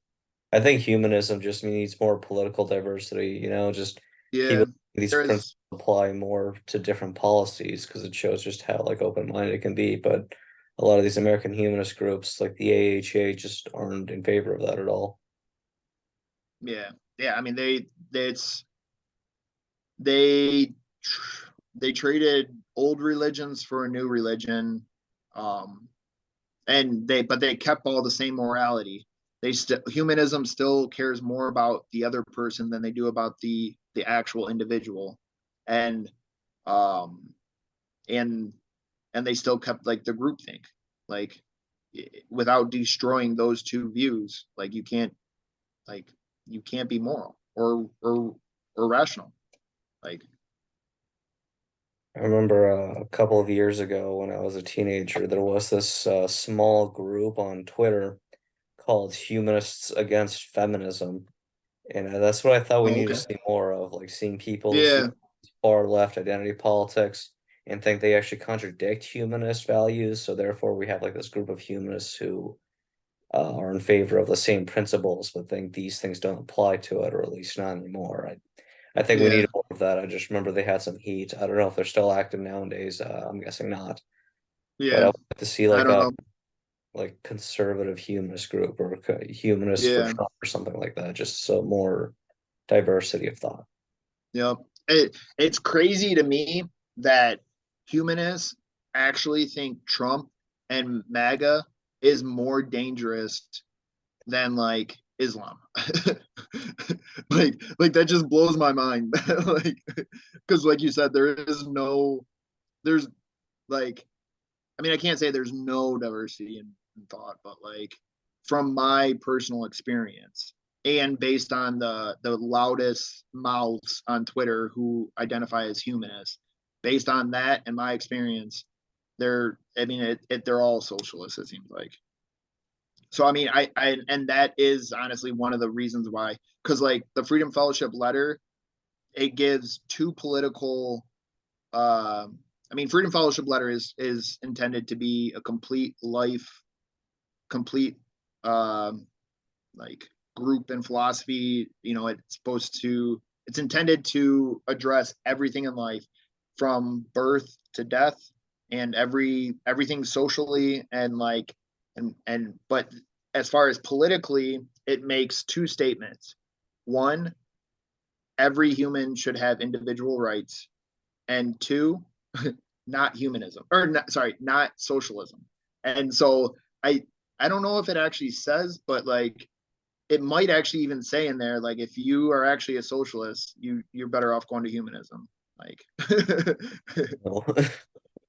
I think humanism just needs more political diversity, just Yeah, people these there principles is. apply more to different policies because it shows just how like open-minded it can be. But a lot of these American humanist groups, like the AHA, just aren't in favor of that at all. Yeah, yeah. I mean, it's they they traded old religions for a new religion, um, and they kept all the same morality. Humanism still cares more about the other person than they do about the actual individual, and um and and they still kept like the groupthink, like without destroying those two views. Like you can't be moral or rational. Like, I remember a couple of years ago when I was a teenager, there was this small group on Twitter called Humanists Against Feminism. And that's what I thought we oh, need to okay, see more of, like seeing people who see yeah, far left identity politics and think they actually contradict humanist values. So therefore, we have like this group of humanists who are in favor of the same principles, but think these things don't apply to it, or at least not anymore. I think we yeah, need more of that. I just remember they had some heat. I don't know if they're still active nowadays. I'm guessing not. But I yeah. would like to see I like don't a know. like conservative humanist group or humanists for Yeah, Trump or something like that. Just so more diversity of thought. yep. It's crazy to me that humanists actually think Trump and MAGA is more dangerous than like Islam. Like that just blows my mind. Like, because like you said, there's like, I mean, I can't say there's no diversity in thought, but like from my personal experience and based on the loudest mouths on Twitter who identify as humanists, based on that and my experience, they're all socialists, it seems like. So I mean, I and that is honestly one of the reasons why, because like the Freedom Fellowship letter, it gives two political. I mean, Freedom Fellowship letter is intended to be a complete like group and philosophy. You know, it's intended to address everything in life from birth to death and everything socially and like and but as far as politically, it makes two statements. One, every human should have individual rights, and two, not humanism or not, sorry, not socialism. And so I don't know if it actually says, but like it might actually even say in there, like if you are actually a socialist, you're better off going to humanism. Like No.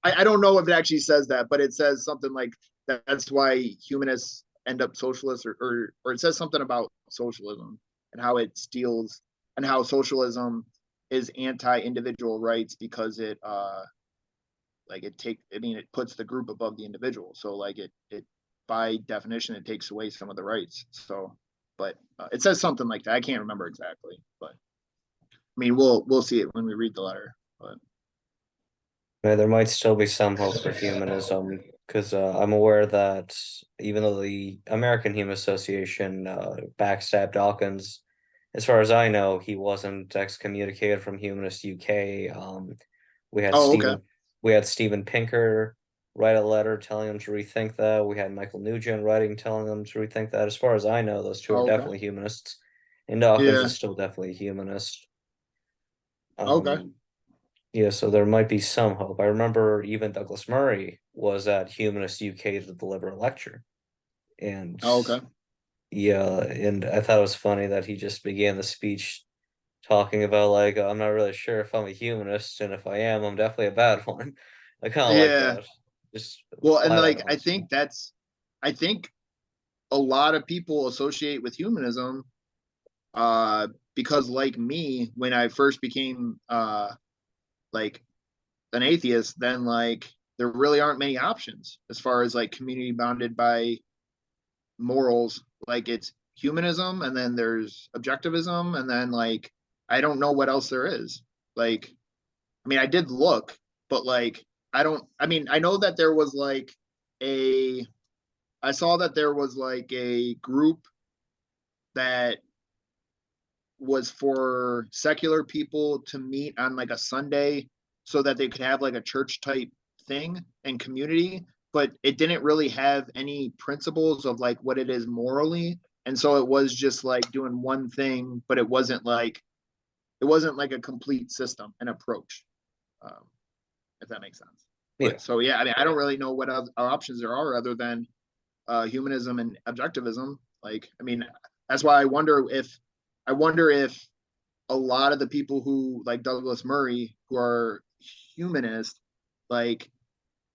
I don't know if it actually says that, but it says something like that's why humanists end up socialists, or it says something about socialism and how it steals and how socialism is anti-individual rights because it like I mean it puts the group above the individual. So like it by definition it takes away some of the rights. So but it says something like that. I can't remember exactly, but I mean we'll see it when we read the letter. But There might still be some hope for humanism because I'm aware that even though the American Human Association backstabbed Dawkins, as far as I know, he wasn't excommunicated from Humanist UK. We had oh, okay. Stephen, we had Steven Pinker write a letter telling him to rethink that. We had Michael Nugent writing telling him to rethink that. As far as I know, those two are Oh, okay. definitely humanists, and Dawkins Yeah. is still definitely a humanist. Okay. Um, yeah, so there might be some hope. I remember even Douglas Murray was at Humanist UK to deliver a lecture. And Oh, okay. yeah, and I thought it was funny that he just began the speech talking about like I'm not really sure if I'm a humanist, and if I am, I'm definitely a bad one. I kind of like Yeah. that. Just Well, and flat out like honesty. I think a lot of people associate with humanism because like me, when I first became like an atheist, then like there really aren't many options as far as like community bounded by morals. Like it's humanism and then there's objectivism and then like I don't know what else there is. Like I mean I did look, but like I mean I know that there was like a I saw that there was like a group that was for secular people to meet on like a Sunday so that they could have like a church type thing and community, but it didn't really have any principles of like what it is morally. And so it was just like doing one thing, but it wasn't like a complete system and approach, um, if that makes sense. Yeah. But so yeah, I mean, I don't really know what other options there are other than humanism and objectivism. Like, I mean, that's why I wonder if a lot of the people who like Douglas Murray, who are humanist, like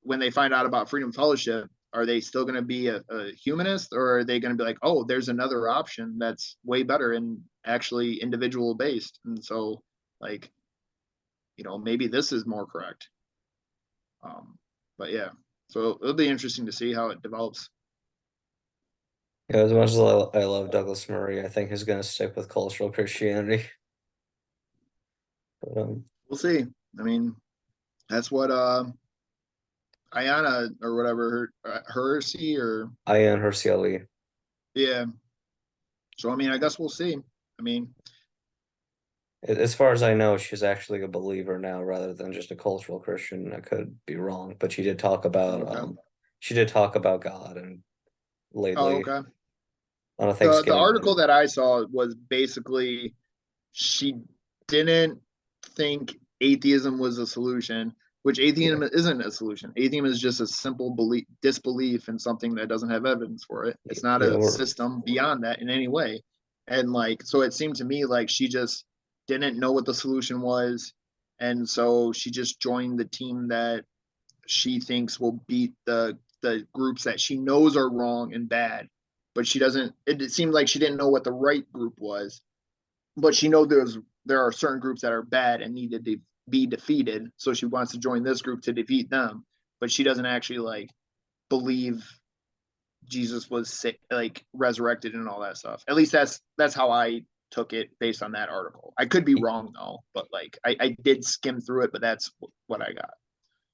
when they find out about Freedom Fellowship, are they still going to be a humanist, or are they going to be like, oh, there's another option that's way better and actually individual based? And so, like, maybe this is more correct. But yeah, so it'll be interesting to see how it develops. Yeah, as much as I love Douglas Murray, I think he's gonna stick with cultural Christianity. But We'll see. I mean, that's what Ayana or whatever Hersey or Ayaan Hirsi Ali. yeah. So I mean, I guess we'll see. I mean, As far as I know, she's actually a believer now rather than just a cultural Christian. I could be wrong, but okay. she did talk about God and Oh, lately okay. on a The Thanksgiving article dinner. that I saw was basically she didn't think atheism was a solution, which Yeah, atheism isn't a solution. Atheism is just a simple disbelief in something that doesn't have evidence for it. It's not yeah, a system beyond that in any way. And like, so it seemed to me like she just didn't know what the solution was. And so she just joined the team that she thinks will beat the groups that she knows are wrong and bad, but she doesn't. It seemed like she didn't know what the right group was, but she know there are certain groups that are bad and need to be defeated. So she wants to join this group to defeat them, but she doesn't actually like believe Jesus was sick, like resurrected and all that stuff. At least that's how I took it based on that article. I could be wrong though, but like I did skim through it, but that's what I got.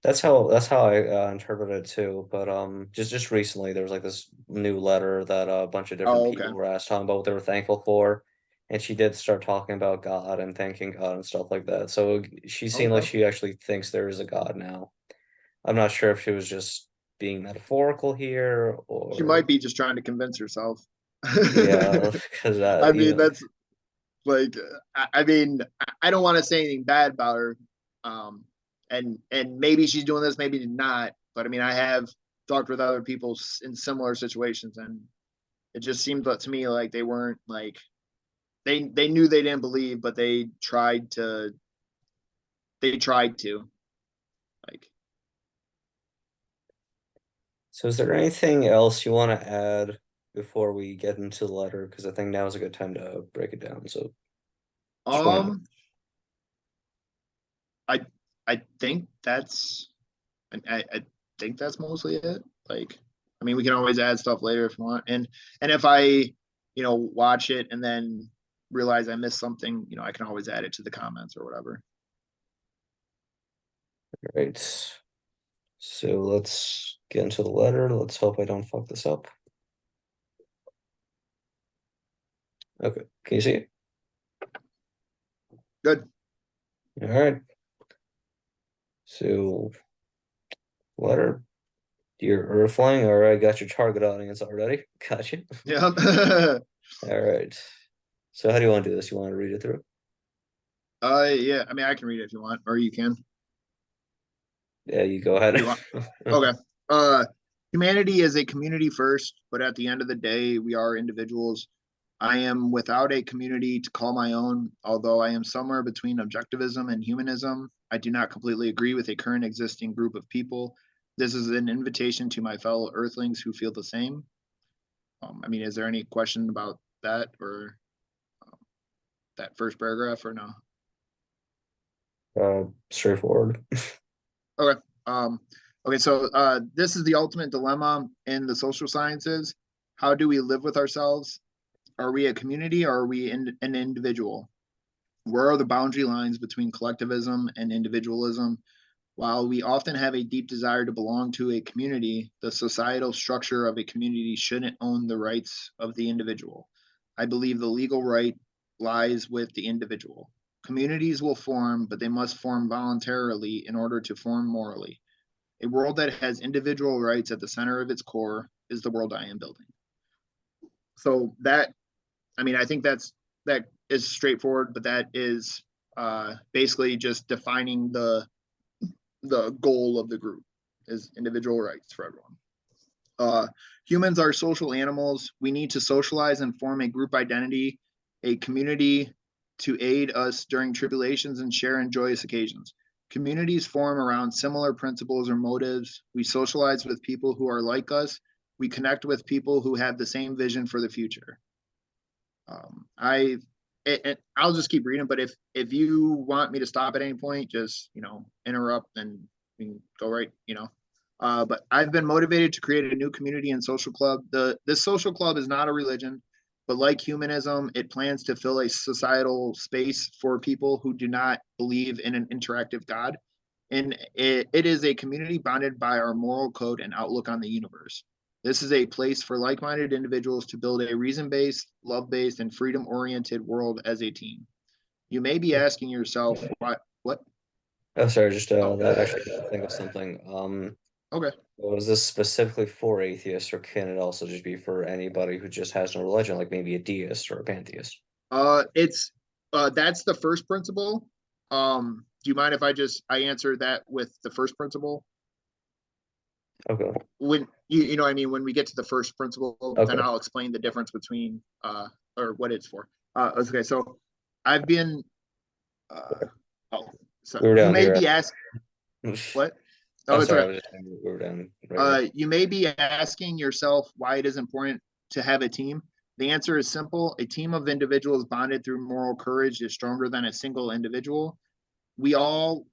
that's how I interpreted it too. But just recently there was like this new letter that a bunch of different Oh, okay. people were asked talking about what they were thankful for, and she did start talking about God and thanking God and stuff like that. So she seemed like Okay. she actually thinks there is a God now. I'm not sure if she was just being metaphorical here She or might be just trying to convince herself. yeah, because I mean, that's like, I mean, I don't want to say anything bad about her. And maybe she's doing this, maybe not. But I mean, I have talked with other people in similar situations, and it just seemed to me like they weren't like they knew they didn't believe, but they tried to like. So is there anything else you want to add before we get into the letter? Because I think now is a good time to break it down. So just want to. Um, I I think that's I think that's mostly it. Like, I mean, we can always add stuff later if you want. And if I, watch it and then realize I missed something, I can always add it to the comments or whatever. Right. So let's get into the letter. Let's hope I don't fuck this up. Okay. Can you see it? Good. All right. So letter, dear Earthling. All right. Got your target audience already. Gotcha. Yeah. All right. So how do you want to do this? You want to read it through? Yeah. I mean, I can read it if you want, or you can. Yeah, you go What do ahead. you want? Okay. Uh, Humanity is a community first, but at the end of the day, we are individuals. I am without a community to call my own, although I am somewhere between objectivism and humanism. I do not completely agree with a current existing group of people. This is an invitation to my fellow Earthlings who feel the same. I mean, is there any question about that or that first paragraph or no? Straightforward. Okay. Okay. So this is the ultimate dilemma in the social sciences. How do we live with ourselves? Are we a community or are we an individual? Where are the boundary lines between collectivism and individualism? While we often have a deep desire to belong to a community, the societal structure of a community shouldn't own the rights of the individual. I believe the legal right lies with the individual. Communities will form, but they must form voluntarily in order to form morally. A world that has individual rights at the center of its core is the world I am building. So that, I mean, I think that is straightforward, but that is basically just defining the goal of the group is individual rights for everyone. Humans are social animals. We need to socialize and form a group identity, a community to aid us during tribulations and share in joyous occasions. Communities form around similar principles or motives. We socialize with people who are like us. We connect with people who have the same vision for the future. I'll just keep reading, but if you want me to stop at any point, just interrupt and we can go right. But I've been motivated to create a new community and social club. This social club is not a religion, but like humanism, it plans to fill a societal space for people who do not believe in an interactive God. And it is a community bonded by our moral code and outlook on the universe. This is a place for like-minded individuals to build a reason-based, love-based, and freedom-oriented world as a team. You may be asking yourself, what? Oh, sorry, just Oh, that actually made me think of something. okay. Was this specifically for atheists, or can it also just be for anybody who just has no religion, like maybe a deist or a pantheist? It's that's the first principle. Do you mind if I answer that with the first principle? Okay. When you know what I mean, when we get to the first principle, then Okay. I'll explain the difference between or what it's for. Okay, so I've been oh, so We were you down may here. be asked what? Oh, I'm it's sorry, I okay. was just saying we were down right here. You may be asking yourself why it is important to have a team. The answer is simple. A team of individuals bonded through moral courage is stronger than a single individual. We will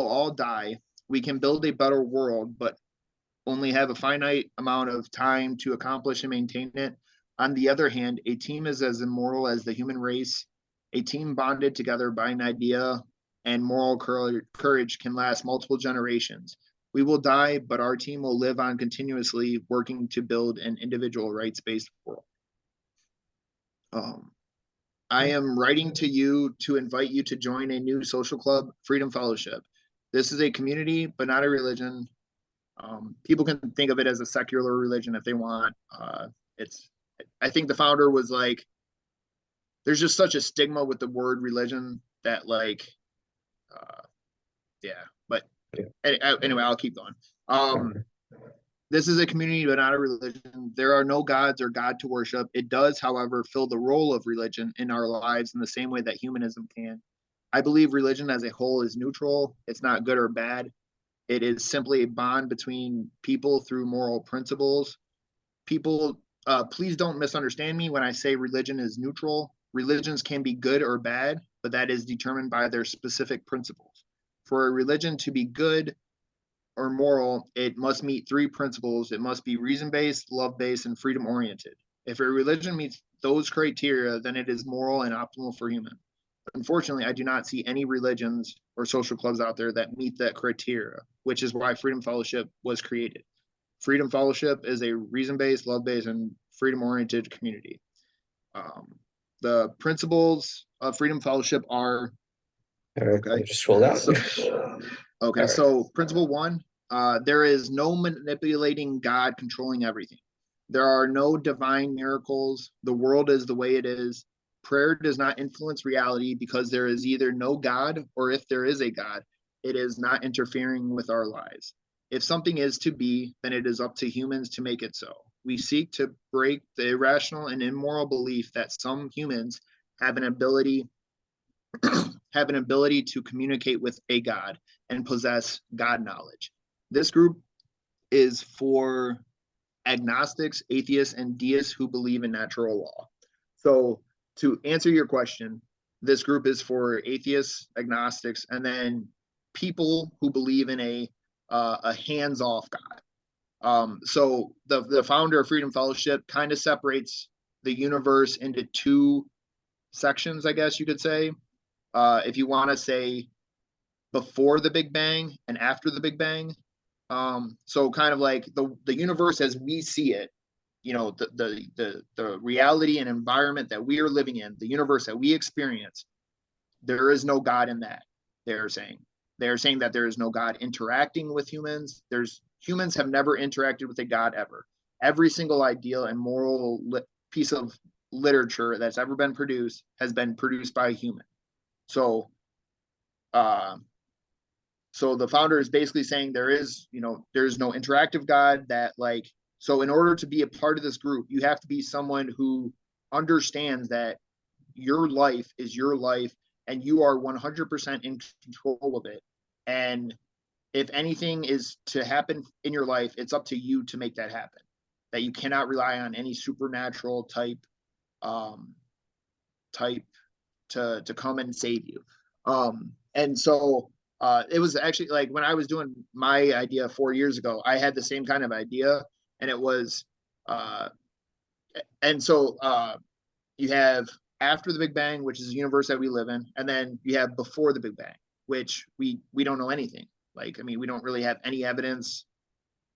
all die. We can build a better world, but only have a finite amount of time to accomplish and maintain it. On the other hand, a team is as immoral as the human race. A team bonded together by an idea and moral courage can last multiple generations. We will die, but our team will live on continuously, working to build an individual rights-based world. I am writing to you to invite you to join a new social club, Freedom Fellowship. This is a community, but not a religion. People can think of it as a secular religion if they want. I think the founder was like, there's just such a stigma with the word religion that yeah, but anyway, I'll keep going. This is a community, but not a religion. There are no gods or God to worship. It does, however, fill the role of religion in our lives in the same way that humanism can. I believe religion as a whole is neutral. It's not good or bad. It is simply a bond between people through moral principles. People, please don't misunderstand me when I say religion is neutral. Religions can be good or bad, but that is determined by their specific principles. For a religion to be good or moral, it must meet three principles. It must be reason-based, love-based, and freedom-oriented. If a religion meets those criteria, then it is moral and optimal for humans. Unfortunately, I do not see any religions or social clubs out there that meet that criteria, which is why Freedom Fellowship was created. Freedom Fellowship is a reason-based, love-based, and freedom-oriented community. The principles of Freedom Fellowship are Okay. Just scroll down. Okay, so principle one, there is no manipulating God controlling everything. There are no divine miracles. The world is the way it is. Prayer does not influence reality because there is either no God, or if there is a God, it is not interfering with our lives. If something is to be, then it is up to humans to make it so. We seek to break the irrational and immoral belief that some humans have an ability to communicate with a God and possess God knowledge. This group is for agnostics, atheists, and deists who believe in natural law. So to answer your question, this group is for atheists, agnostics, and then people who believe in a hands-off God. So the founder of Freedom Fellowship kind of separates the universe into two sections, I guess you could say. If you want to say before the Big Bang and after the Big Bang. So kind of like the universe as we see it you know, the reality and environment that we are living in, the universe that we experience, there is no God in that. They're saying that there is no God interacting with humans. Humans have never interacted with a God ever. Every single ideal and moral piece of literature that's ever been produced has been produced by a human. So, uh, so the founder is basically saying there's no interactive God that, like, so in order to be a part of this group, you have to be someone who understands that your life is your life and you are 100% in control of it. And if anything is to happen in your life, it's up to you to make that happen. That you cannot rely on any supernatural um, type to come and save you. And so it was actually like when I was doing my idea 4 years ago, I had the same kind of idea, and it was, uh, and so you have after the Big Bang, which is the universe that we live in, and then you have before the Big Bang, which we don't know anything. Like, I mean, we don't really have any evidence.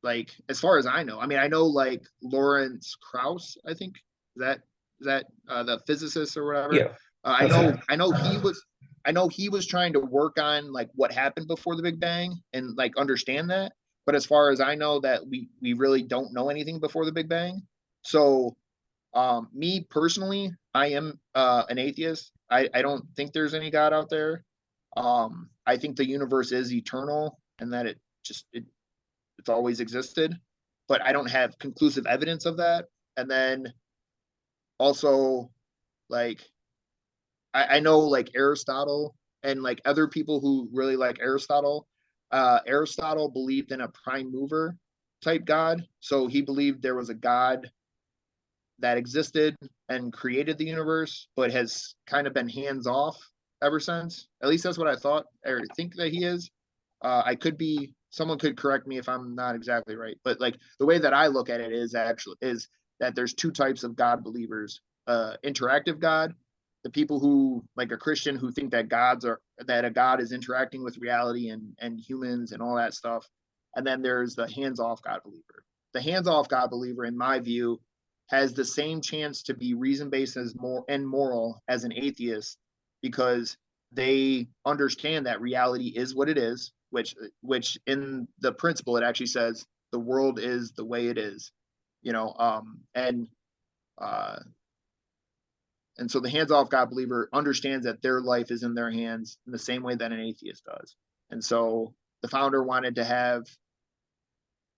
Like, as far as I know, I mean, I know like Lawrence Krauss, I think is that the physicist or whatever. Yeah, I that's know right. I know he was trying to work on like what happened before the Big Bang and like understand that. But as far as I know, that we really don't know anything before the Big Bang. So me personally, I am an atheist. I don't think there's any God out there. I think the universe is eternal and that it's always existed, but I don't have conclusive evidence of that. And then also, like, I know like Aristotle and like other people who really like Aristotle. Aristotle believed in a prime mover type God, so he believed there was a God that existed and created the universe, but has kind of been hands off ever since. At least that's what I thought or think that he is. I could be, someone could correct me if I'm not exactly right, but like the way that I look at it is that there's two types of God believers: interactive God, the people who like a Christian who think that that a God is interacting with reality and humans and all that stuff, and then there's the hands off God believer. The hands off God believer, in my view, has the same chance to be reason based as more and moral as an atheist because they understand that reality is what it is, which in the principle it actually says the world is the way it is, you know. Uh and so the hands off God believer understands that their life is in their hands in the same way that an atheist does. And so the founder wanted to have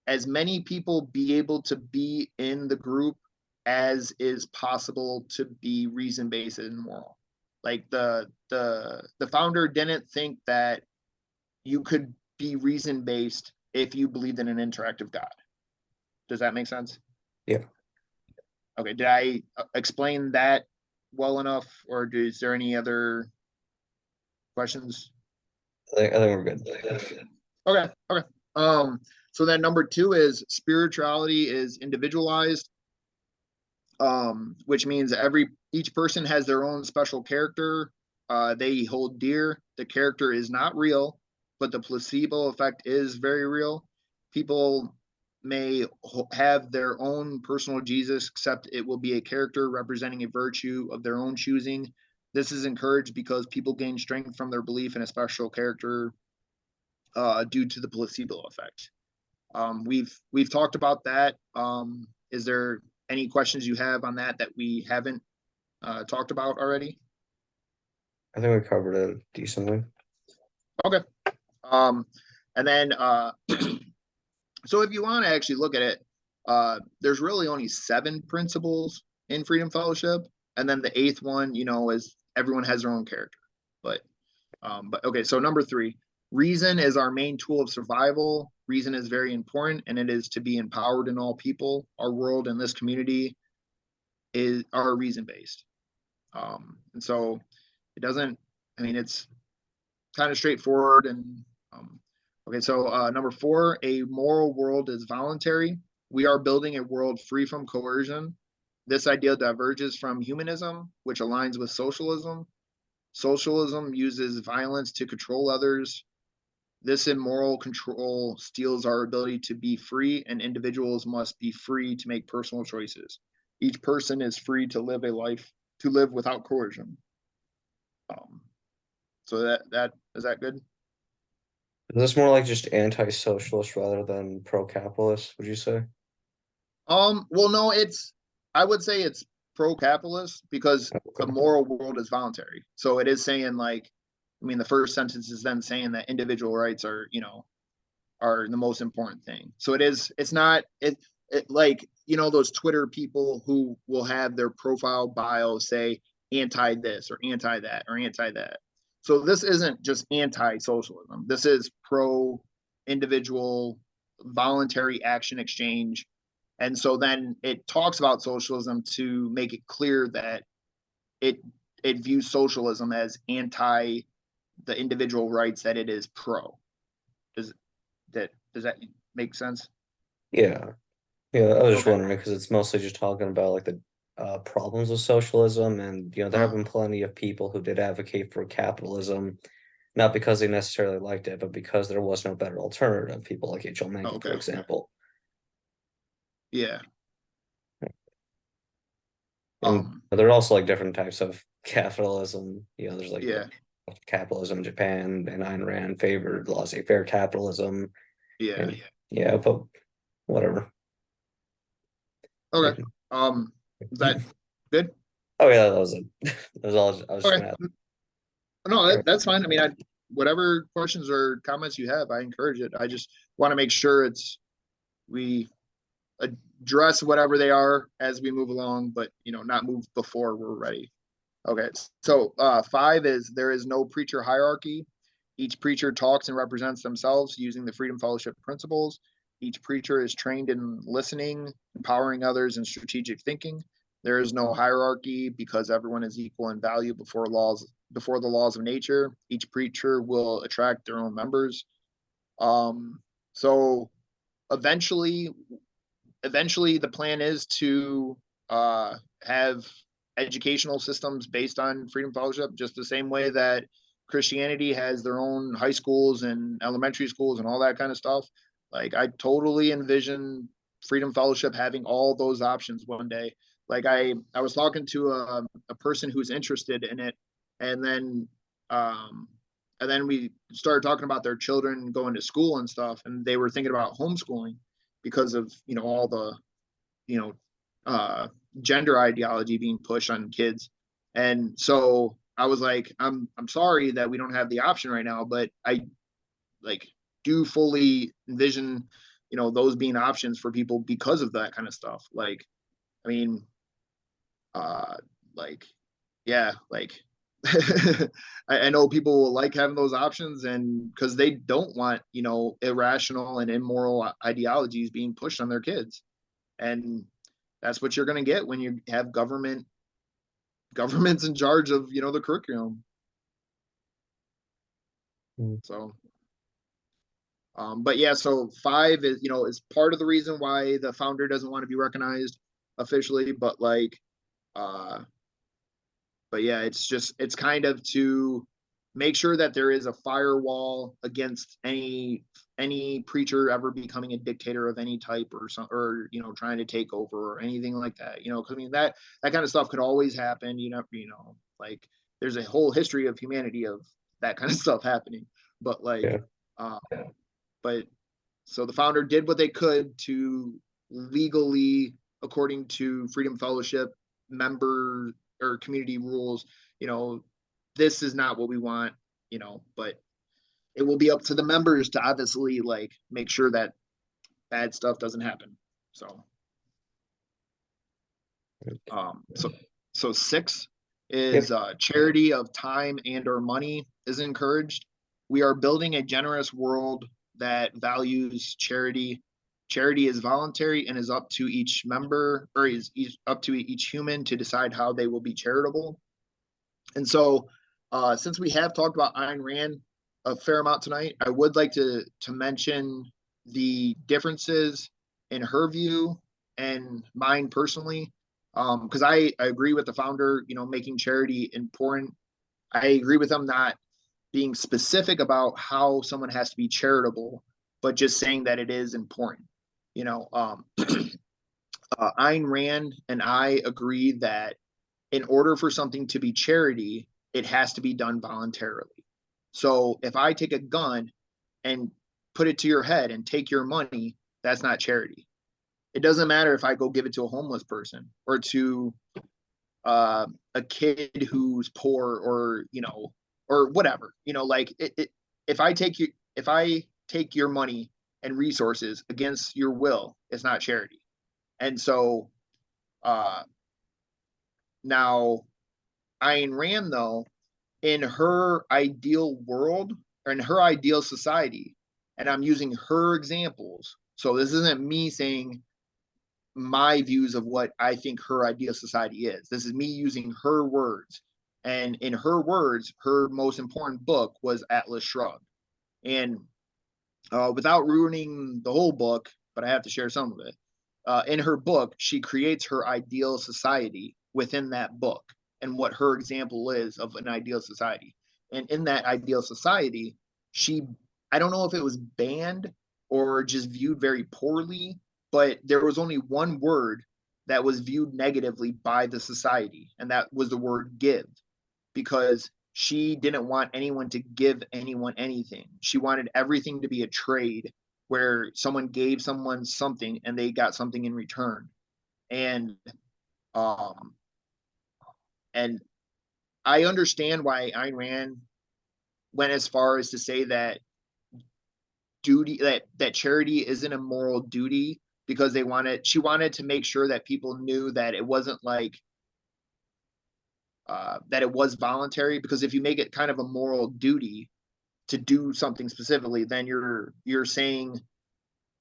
as many people be able to be in the group as is possible to be reason based and moral. Like the founder didn't think that you could be reason based if you believed in an interactive God. Does that make sense? Yeah, Okay. Did I explain that well enough, or is there any other questions? I think we're good. Okay. Okay. So then number two is spirituality is individualized, which means each person has their own special character they hold dear. The character is not real, but the placebo effect is very real. People may have their own personal Jesus, except it will be a character representing a virtue of their own choosing. This is encouraged because people gain strength from their belief in a special character due to the placebo effect. We've talked about that. Is there any questions you have on that that we haven't talked about already? I think we covered it decently. Okay. Um, and then so if you want to actually look at it, there's really only 7 principles in Freedom Fellowship, and then the 8th one, is everyone has their own character. But okay, so number 3, reason is our main tool of survival. Reason is very important, and it is to be empowered in all people. Our world and this community are reason based, and so it doesn't. I mean, it's kind of straightforward. And okay, so number 4, a moral world is voluntary. We are building a world free from coercion. This idea diverges from humanism, which aligns with socialism. Socialism uses violence to control others. This immoral control steals our ability to be free, and individuals must be free to make personal choices. Each person is free to live a life to live without coercion. Um, so that is that good? Is this more like just anti-socialist rather than pro-capitalist, would you say? Well, no, I would say it's pro-capitalist because a Okay. moral world is voluntary. So it is saying like, I mean, the first sentence is then saying that individual rights are, are the most important thing. So it's not it like, those Twitter people who will have their profile bio say anti this or anti that or anti that. So this isn't just anti-socialism. This is pro individual voluntary action exchange. And so then it talks about socialism to make it clear that it it views socialism as anti the individual rights that it is pro. Does does that make sense? Yeah. Yeah, I was just Okay. wondering because it's mostly just talking about like the problems of socialism, and there have Uh, been plenty of people who did advocate for capitalism, not because they necessarily liked it, but because there was no better alternative. People like H.L. Mencken, for okay. example. Yeah. And Um. there are also like different types of capitalism. There's like Yeah. capitalism in Japan, and Ayn Rand favored laissez-faire capitalism. Yeah. And yeah, but whatever. Okay. Um. Is that good? Oh yeah, that was it. That was all I was just Okay. gonna ask. No, All right. that's fine. I mean, whatever questions or comments you have, I encourage it. I just want to make sure we address whatever they are as we move along, but not move before we're ready. Okay. So 5 is there is no preacher hierarchy. Each preacher talks and represents themselves using the Freedom Fellowship principles. Each preacher is trained in listening, empowering others, and strategic thinking. There is no hierarchy because everyone is equal in value before the laws of nature. Each preacher will attract their own members. So eventually, the plan is to have educational systems based on Freedom Fellowship, just the same way that Christianity has their own high schools and elementary schools and all that kind of stuff. Like I totally envision Freedom Fellowship having all those options one day. Like I was talking to a person who's interested in it, and then um, we started talking about their children going to school and stuff, and they were thinking about homeschooling because of all the you know uh gender ideology being pushed on kids. And so I was like, I'm sorry that we don't have the option right now, but I like do fully envision those being options for people because of that kind of stuff. Like, I mean, uh like yeah, like I know people will like having those options, and because they don't want irrational and immoral ideologies being pushed on their kids. And that's what you're going to get when you have governments in charge of the curriculum. Mm. So but yeah, so 5 is is part of the reason why the founder doesn't want to be recognized officially, but like uh but yeah, it's kind of to make sure that there is a firewall against any preacher ever becoming a dictator of any type or some or trying to take over or anything like that. Because I mean that kind of stuff could always happen. Like there's a whole history of humanity of that kind of stuff happening. But like, Yeah. uh, but so the founder did what they could to legally, according to Freedom Fellowship member or community rules, you know, this is not what we want, but it will be up to the members to obviously like make sure that bad stuff doesn't happen. So, so 6 is Yep. charity of time and or money is encouraged. We are building a generous world that values charity. Charity is voluntary and is up to each member or is up to each human to decide how they will be charitable. And so, since we have talked about Ayn Rand a fair amount tonight, I would like to mention the differences in her view and mine personally. Because I agree with the founder, making charity important. I agree with them not being specific about how someone has to be charitable, but just saying that it is important. You know, Ayn Rand and I agree that in order for something to be charity, it has to be done voluntarily. So if I take a gun and put it to your head and take your money, that's not charity. It doesn't matter if I go give it to a homeless person or to a kid who's poor, or or whatever. Like if I take your money and resources against your will, it's not charity. And so uh, now Ayn Rand, though, in her ideal world or in her ideal society, and I'm using her examples. So this isn't me saying my views of what I think her ideal society is. This is me using her words. And in her words, her most important book was Atlas Shrugged. And without ruining the whole book, but I have to share some of it. In her book, she creates her ideal society within that book and what her example is of an ideal society. And in that ideal society, I don't know if it was banned or just viewed very poorly, but there was only one word that was viewed negatively by the society, and that was the word give, because she didn't want anyone to give anyone anything. She wanted everything to be a trade where someone gave someone something and they got something in return. And um and I understand why Ayn Rand went as far as to say that that charity isn't a moral duty, because she wanted to make sure that people knew that it wasn't like that it was voluntary, because if you make it kind of a moral duty to do something specifically, then you're saying,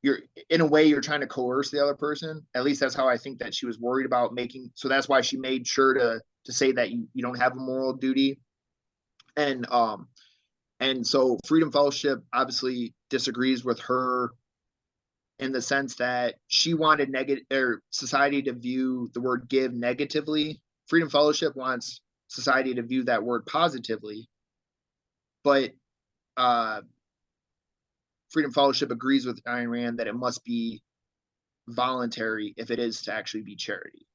you're in a way you're trying to coerce the other person. At least that's how I think that she was worried about making. So that's why she made sure to say that you don't have a moral duty. And so Freedom Fellowship obviously disagrees with her in the sense that she wanted negative or society to view the word give negatively. Freedom Fellowship wants society to view that word positively, but uh, Freedom Fellowship agrees with Ayn Rand that it must be voluntary if it is to actually be charity.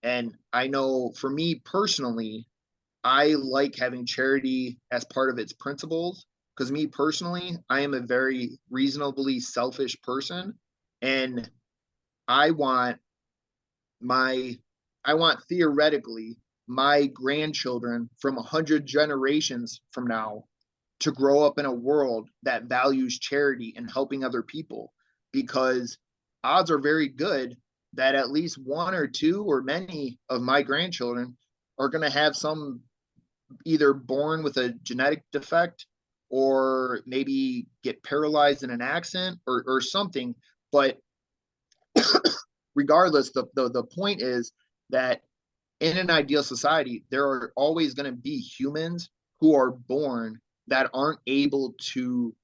And I know for me personally, I like having charity as part of its principles, because me personally, I am a very reasonably selfish person, and I want my I want theoretically my grandchildren from 100 generations from now to grow up in a world that values charity and helping other people, because odds are very good that at least one or two or many of my grandchildren are going to have some, either born with a genetic defect or maybe get paralyzed in an accident or something. But regardless, the point is that in an ideal society, there are always going to be humans who are born that aren't able to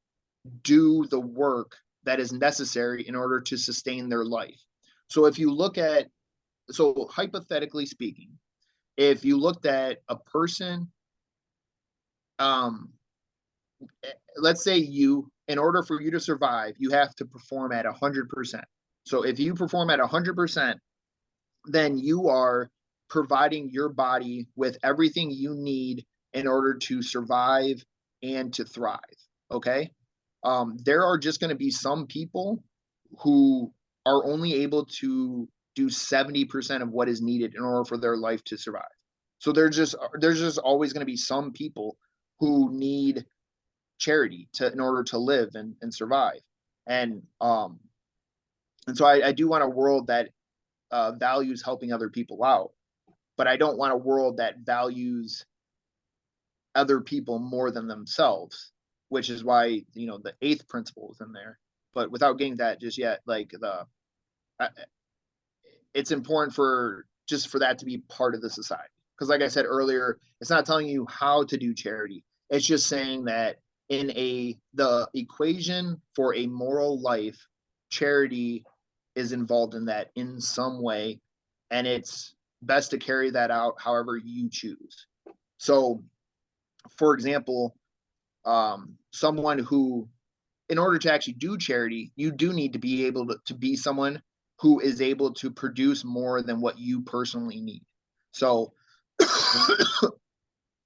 do the work that is necessary in order to sustain their life. So if you look at, so hypothetically speaking, if you looked at a person, um, let's say in order for you to survive, you have to perform at 100%. So if you perform at 100%, then you are providing your body with everything you need in order to survive and to thrive. Okay. There are just going to be some people who are only able to do 70% of what is needed in order for their life to survive. So there's just always going to be some people who need charity in order to live and survive. And so I do want a world that values helping other people out, but I don't want a world that values other people more than themselves, which is why the eighth principle is in there. But without getting that just yet, like it's important for that to be part of the society, because like I said earlier, it's not telling you how to do charity. It's just saying that in the equation for a moral life, charity is involved in that in some way, and it's best to carry that out however you choose. So, for example, someone who, in order to actually do charity, you do need to be able to be someone who is able to produce more than what you personally need. So,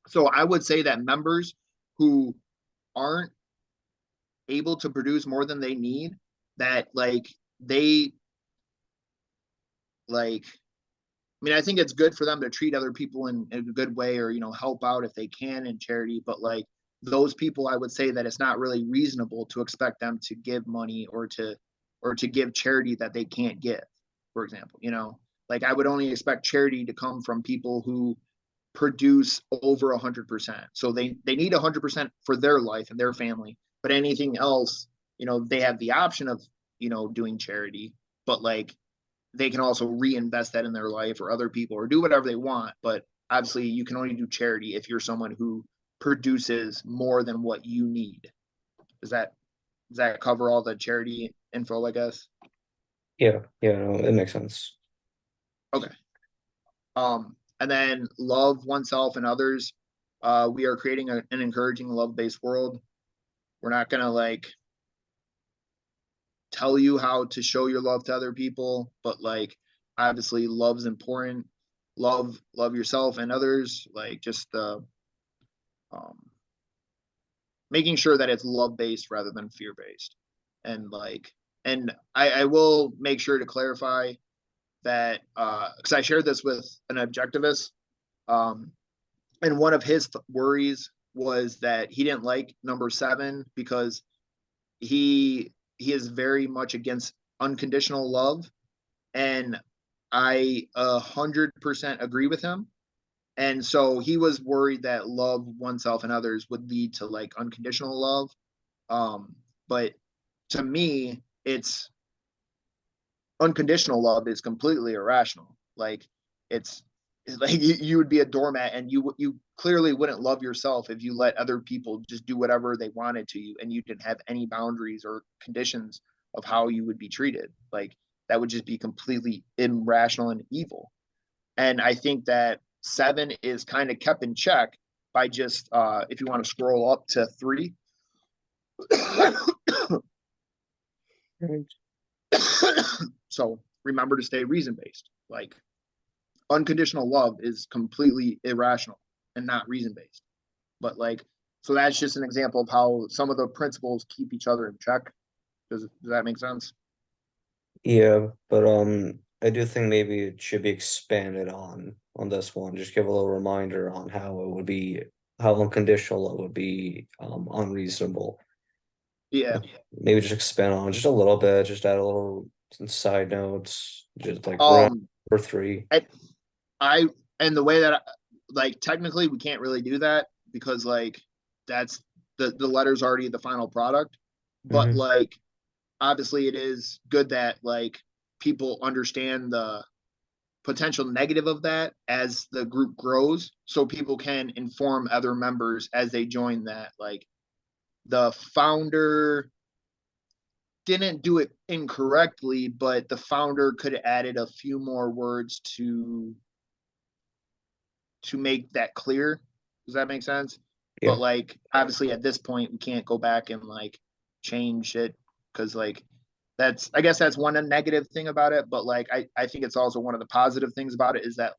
so I would say that members who aren't able to produce more than they need, that they like, I mean, I think it's good for them to treat other people in a good way, or, help out if they can in charity. But those people, I would say that it's not really reasonable to expect them to give money or to give charity that they can't give, for example. I would only expect charity to come from people who produce over 100%. So they need 100% for their life and their family, but anything else, they have the option of, doing charity, but they can also reinvest that in their life or other people or do whatever they want. But obviously you can only do charity if you're someone who produces more than what you need. Does that cover all the charity info, I guess? Yeah, yeah, no, it makes sense. Okay. And then love oneself and others. We are creating an encouraging love-based world. We're not gonna tell you how to show your love to other people, but obviously love's important. Love yourself and others. Just um, making sure that it's love-based rather than fear-based. And I will make sure to clarify that because I shared this with an objectivist, um, and one of his worries was that he didn't like number 7 because he is very much against unconditional love, and I 100% agree with him. And so he was worried that love oneself and others would lead to unconditional love. But to me, it's unconditional love is completely irrational. It's you would be a doormat, and you clearly wouldn't love yourself if you let other people just do whatever they wanted to you, and you didn't have any boundaries or conditions of how you would be treated. That would just be completely irrational and evil. And I think that 7 is kind of kept in check by just if you want to scroll up to 3. Right. So remember to stay reason based. Unconditional love is completely irrational and not reason based. But so that's just an example of how some of the principles keep each other in check. Does that make sense? Yeah, but I do think maybe it should be expanded on this one. Just give a little reminder on how it would be, how unconditional it would be unreasonable. Yeah. Maybe just expand on it just a little bit, just add a little side notes, just remember Um. 3. I, I and the way that technically we can't really do that because that's the letter's already the final product. But Hmm. obviously it is good that people understand the potential negative of that as the group grows, so people can inform other members as they join that. The founder didn't do it incorrectly, but the founder could have added a few more words to make that clear. Does that make sense? Yeah. But obviously at this point we can't go back and change it, because that's, I guess that's one negative thing about it. But I think it's also one of the positive things about it is that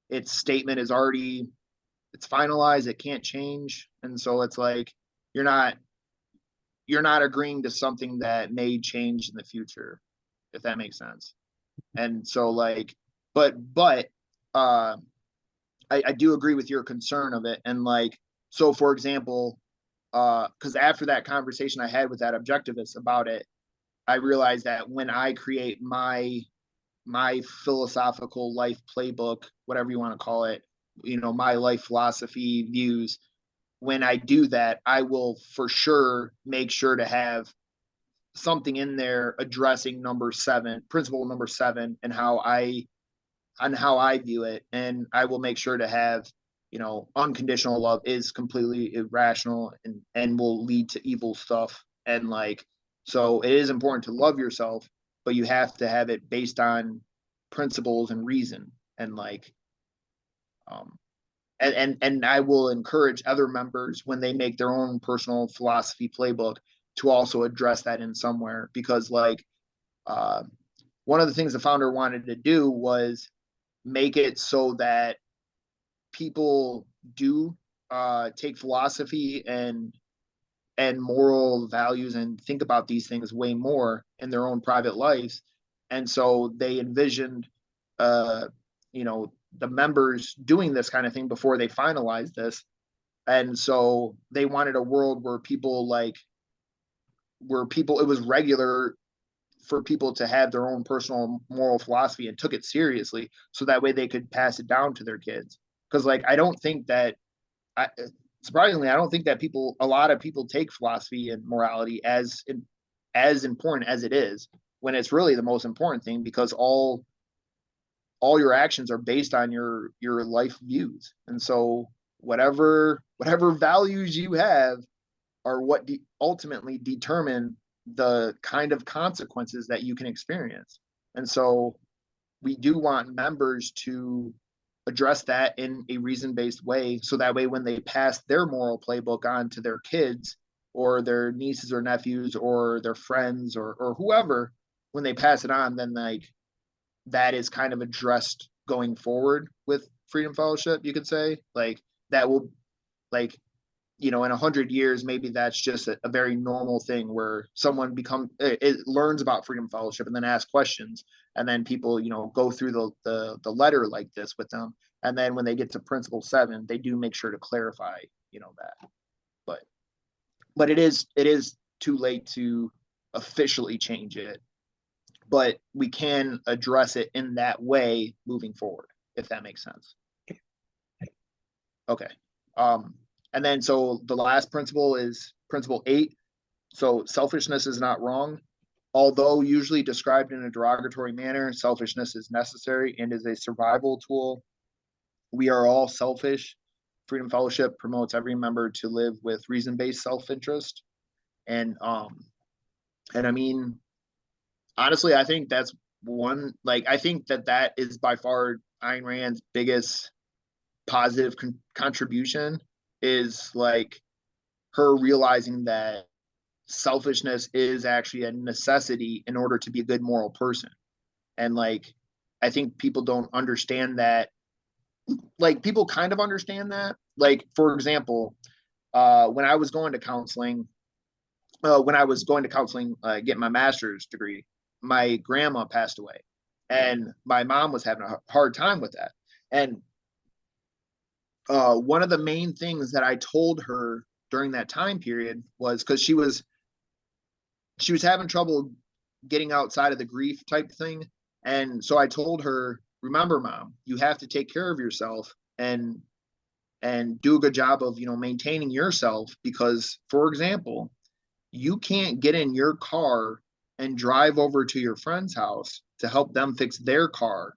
its statement is already, it's finalized, it can't change. And so it's you're not you're not agreeing to something that may change in the future, if that makes sense. And so but uh I do agree with your concern of it. And so for example, because after that conversation I had with that objectivist about it, I realized that when I create my philosophical life playbook, whatever you want to call it, my life philosophy views, when I do that, I will for sure make sure to have something in there addressing number 7, principle number 7, and how I view it. And I will make sure to have, unconditional love is completely irrational and will lead to evil stuff. And so it is important to love yourself, but you have to have it based on principles and reason. And um and I will encourage other members when they make their own personal philosophy playbook to also address that in somewhere, because like uh, one of the things the founder wanted to do was make it so that people do take philosophy and moral values and think about these things way more in their own private lives. And so they envisioned, uh, the members doing this kind of thing before they finalized this. And so they wanted a world where it was regular for people to have their own personal moral philosophy and took it seriously. So that way they could pass it down to their kids. Cause like, I don't think that I, surprisingly, I don't think that a lot of people take philosophy and morality as important as it is, when it's really the most important thing, because all your actions are based on your life views. And so whatever values you have are what ultimately determine the kind of consequences that you can experience. And so we do want members to address that in a reason-based way, so that way when they pass their moral playbook on to their kids or their nieces or nephews or their friends or whoever, when they pass it on, then like that is kind of addressed going forward with Freedom Fellowship, you could say. Like that will, like, in 100 years, maybe that's just a very normal thing where someone it learns about Freedom Fellowship and then asks questions, and then people go through the letter like this with them, and then when they get to Principle 7, they do make sure to clarify that. but but it is too late to officially change it, but we can address it in that way moving forward, if that makes sense. Okay. And then so the last principle is Principle 8. So selfishness is not wrong. Although usually described in a derogatory manner, selfishness is necessary and is a survival tool. We are all selfish. Freedom Fellowship promotes every member to live with reason-based self-interest. And I mean, honestly, I think that's I think that is by far Ayn Rand's biggest positive contribution, is like her realizing that selfishness is actually a necessity in order to be a good moral person. And like, I think people don't understand that. Like, people kind of understand that. Like, for example, when I was going to counseling, getting my master's degree, my grandma passed away, and my mom was having a hard time with that. And one of the main things that I told her during that time period was, because she was having trouble getting outside of the grief type thing. And so I told her, remember, mom, you have to take care of yourself and do a good job of maintaining yourself, because, for example, you can't get in your car and drive over to your friend's house to help them fix their car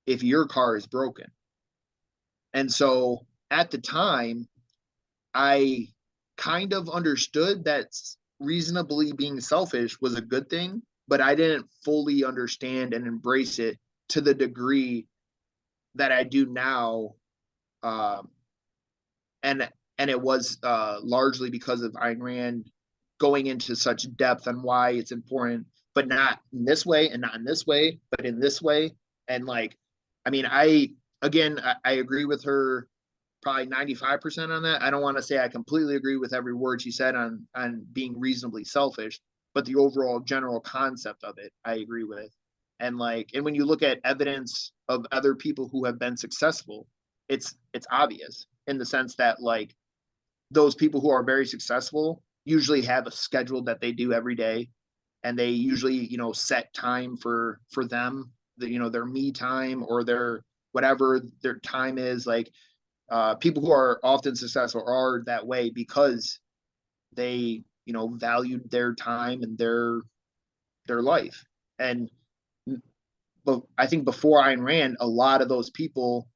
if your car is broken. And so at the time, I kind of understood that reasonably being selfish was a good thing, but I didn't fully understand and embrace it to the degree that I do now. Um, and it was largely because of Ayn Rand going into such depth on why it's important, but not in this way and not in this way, but in this way. And like, I mean, I agree with her probably 95% on that. I don't want to say I completely agree with every word she said on being reasonably selfish, but the overall general concept of it, I agree with. And when you look at evidence of other people who have been successful, it's obvious, in the sense that like those people who are very successful usually have a schedule that they do every day, and they usually set time for them, their me time or their whatever their time is. Like, people who are often successful are that way because they valued their time and their life. And but I think before Ayn Rand, a lot of those people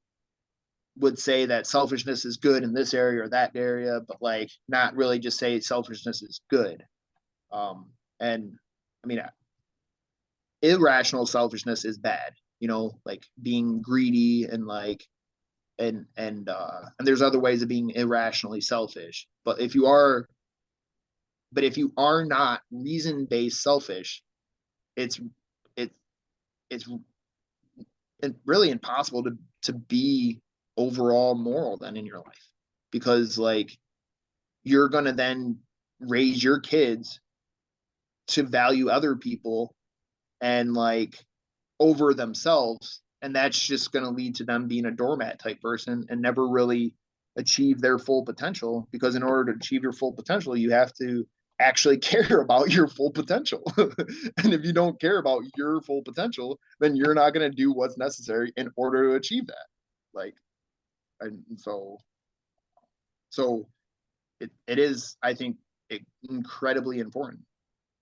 would say that selfishness is good in this area or that area, but like not really just say selfishness is good. And I mean, irrational selfishness is bad, like being greedy and like and there's other ways of being irrationally selfish. But if you are not reason-based selfish, it's it it's really impossible to be overall moral then in your life, because like you're gonna then raise your kids to value other people and like over themselves, and that's just going to lead to them being a doormat type person and never really achieve their full potential, because in order to achieve your full potential you have to actually care about your full potential. And if you don't care about your full potential, then you're not going to do what's necessary in order to achieve that. Like, and so it is, I think, incredibly important.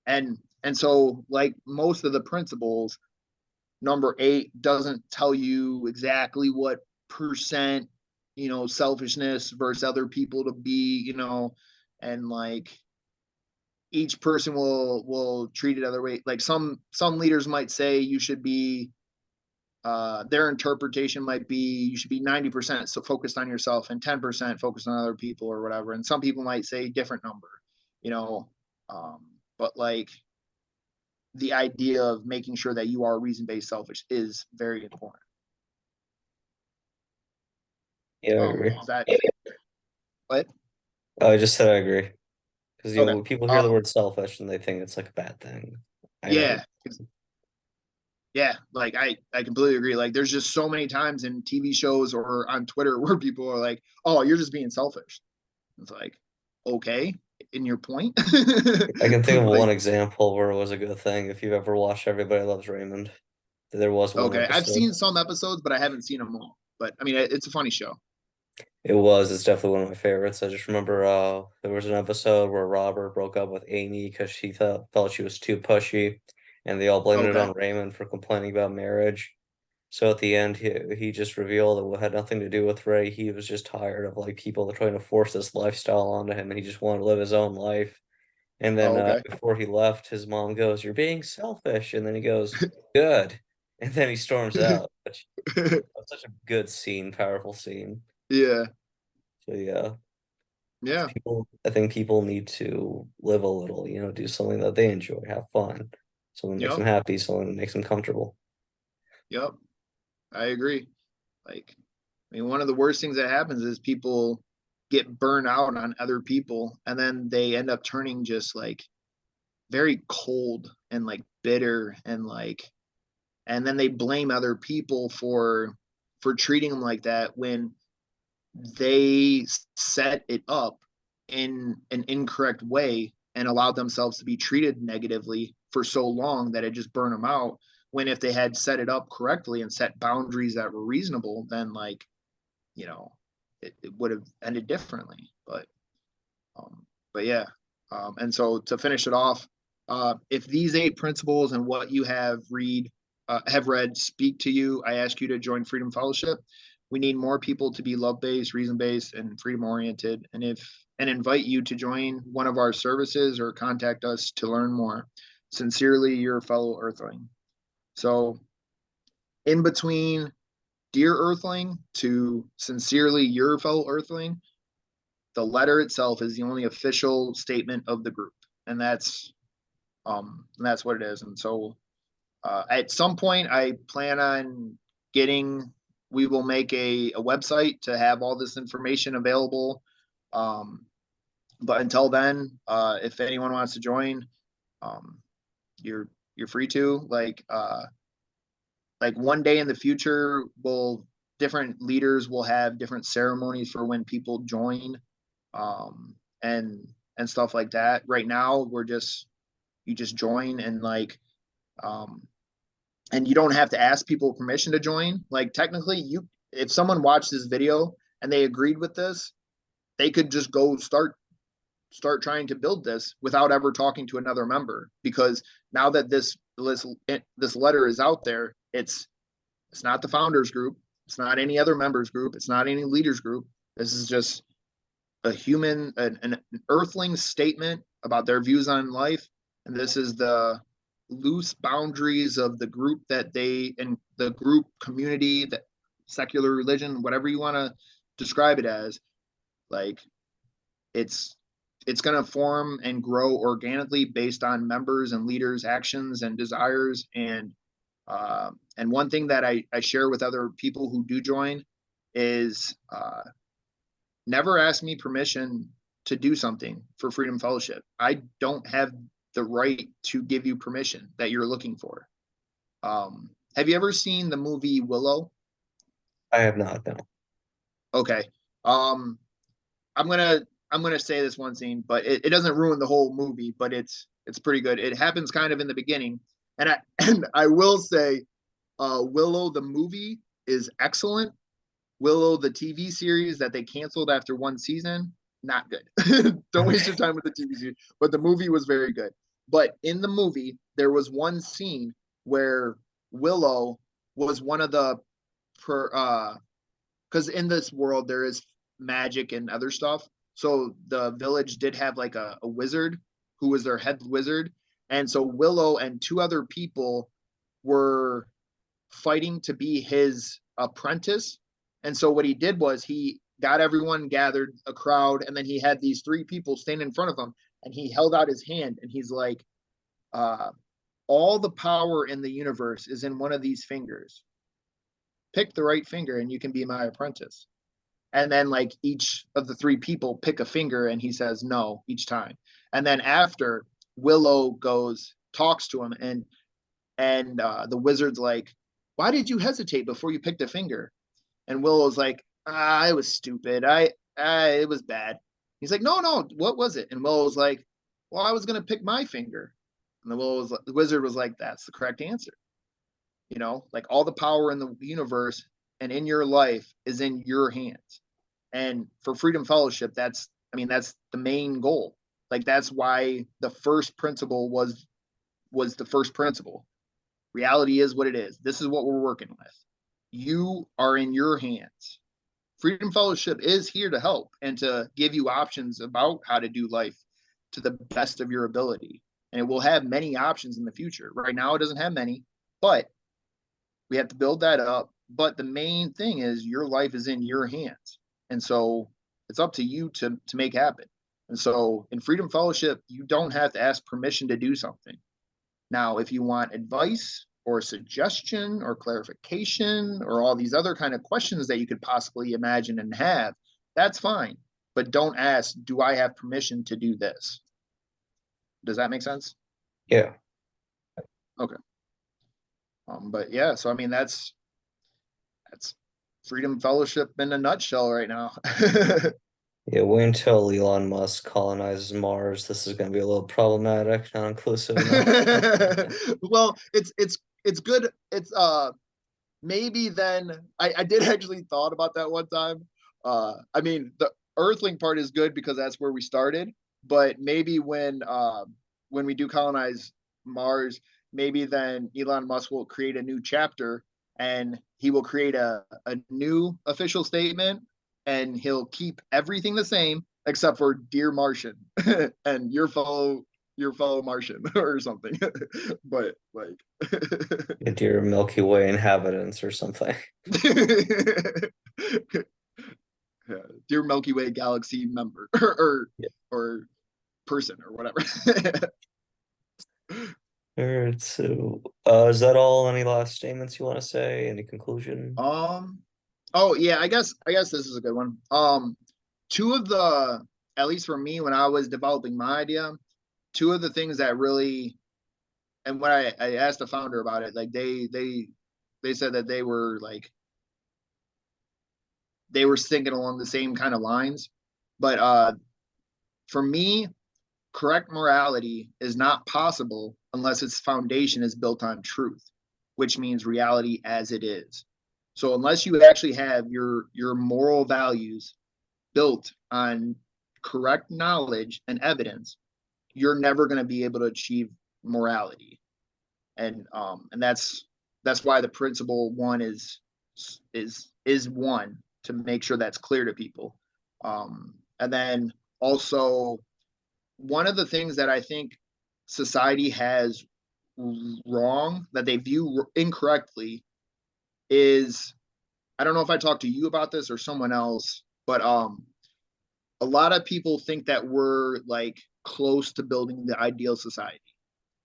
And so like most of the principles, number 8 doesn't tell you exactly what percent, selfishness versus other people to be, and like each person will treat it other way. Like some leaders might say you should be, their interpretation might be you should be 90% so focused on yourself and 10% focused on other people or whatever. And some people might say different number, you know. But like the idea of making sure that you are reason-based selfish is very important. Yeah, I agree. Is that what? I just said I agree. Because Okay. when people hear the word selfish and they think it's like a bad thing. Yeah. Yeah, like I completely agree. Like there's just so many times in TV shows or on Twitter where people are like, "Oh, you're just being selfish." It's like, okay, in your point. I can think of Like, one example where it was a good thing. If you've ever watched Everybody Loves Raymond, there was one okay, I've episode. seen some episodes, but I haven't seen them all. But I mean, it's a funny show. It's definitely one of my favorites. I just remember there was an episode where Robert broke up with Amy because she felt she was too pushy, and they all blamed it Okay. on Raymond for complaining about marriage. So at the end, he just revealed it had nothing to do with Ray. He was just tired of like people trying to force this lifestyle onto him, and he just wanted to live his own life. And then Oh, okay. before he left, his mom goes, "You're being selfish," and then he goes, "Good," and then he storms out. Which was such a good scene, powerful scene. Yeah. So yeah, Yeah. I think people need to live a little, do something that they enjoy, have fun, something that makes them Yep. happy, something that makes them comfortable. Yep. I agree. Like, I mean, one of the worst things that happens is people get burned out on other people, and then they end up turning just like very cold and like bitter, and then they blame other people for treating them like that when they set it up in an incorrect way and allowed themselves to be treated negatively for so long that it just burned them out. When if they had set it up correctly and set boundaries that were reasonable, then like, you know, it would have ended differently. Um, but yeah. And so to finish it off, if these 8 principles and what you have read speak to you, I ask you to join Freedom Fellowship. We need more people to be love-based, reason-based, and freedom-oriented. And invite you to join one of our services or contact us to learn more. Sincerely, your fellow Earthling. So, in between Dear Earthling to Sincerely Your Fellow Earthling, the letter itself is the only official statement of the group, and that's what it is. And so at some point I plan on getting we will make a website to have all this information available. But until then, if anyone wants to join, um, you're free to. Like one day in the future, different leaders will have different ceremonies for when people join, um, and stuff like that. Right now, you just join, um, and you don't have to ask people permission to join. Like technically, if someone watched this video and they agreed with this, they could just go start trying to build this without ever talking to another member, because now that this letter is out there, it's not the founders group, it's not any other members group, it's not any leaders group. This is just an earthling statement about their views on life, and this is the loose boundaries of the group that they and the group community that secular religion, whatever you want to describe it as, like it's it's going to form and grow organically based on members and leaders' actions and desires. And one thing that I share with other people who do join is never ask me permission to do something for Freedom Fellowship. I don't have the right to give you permission that you're looking for. Have you ever seen the movie Willow? I have not, no. Okay. Um, I'm gonna I'm gonna say this one scene, but it doesn't ruin the whole movie, but it's pretty good. It happens kind of in the beginning. And I and I will say Willow the movie is excellent. Willow the TV series that they canceled after one season, not good. Don't waste your time with the TV series. But the movie was very good. But in the movie, there was one scene where Willow was one of the per because in this world there is magic and other stuff. So the village did have like a wizard who was their head wizard. And so Willow and two other people were fighting to be his apprentice. And so what he did was he got everyone gathered, a crowd, and then he had these three people stand in front of him, and he held out his hand and he's like, uh, all the power in the universe is in one of these fingers. Pick the right finger and you can be my apprentice. And then like each of the three people pick a finger and he says no each time. And then after, Willow goes, talks to him, and the wizard's like, why did you hesitate before you picked a finger? And Willow's like, I was stupid. It was bad. He's like, no, what was it? And Willow's like, well, I was gonna pick my finger. And the wizard was like, that's the correct answer. You know, like all the power in the universe and in your life is in your hands. And for Freedom Fellowship, that's the main goal. Like that's why the first principle was the first principle. Reality is what it is. This is what we're working with. You are in your hands. Freedom Fellowship is here to help and to give you options about how to do life to the best of your ability. And it will have many options in the future. Right now, it doesn't have many, but we have to build that up. But the main thing is your life is in your hands. And so it's up to you to make happen. And so in Freedom Fellowship, you don't have to ask permission to do something. Now, if you want advice or suggestion or clarification or all these other kind of questions that you could possibly imagine and have, that's fine. But don't ask, do I have permission to do this? Does that make sense? Yeah. Okay. But yeah, so I mean that's Freedom Fellowship in a nutshell right now. Yeah, wait until Elon Musk colonizes Mars. This is going to be a little problematic, not inclusive enough. Well, it's good. It's maybe then I did actually thought about that one time. I mean the Earthling part is good because that's where we started, but maybe when we do colonize Mars, maybe then Elon Musk will create a new chapter and he will create a new official statement and he'll keep everything the same except for dear Martian and your fellow Martian or something. But like Dear Milky Way inhabitants or something. dear Milky Way galaxy member Yeah. or person or whatever. All right, so is that all? Any last statements you want to say? Any conclusion? Oh yeah, I guess this is a good one. Two of the, at least for me when I was developing my idea, two of the things that really, and when I asked the founder about it, like they said that they were thinking along the same kind of lines. But for me, correct morality is not possible unless its foundation is built on truth, which means reality as it is. So unless you actually have your moral values built on correct knowledge and evidence, you're never going to be able to achieve morality. And that's why the principle one is one, to make sure that's clear to people. And then also one of the things that I think society has wrong, that they view incorrectly, is I don't know if I talked to you about this or someone else, but a lot of people think that we're like close to building the ideal society.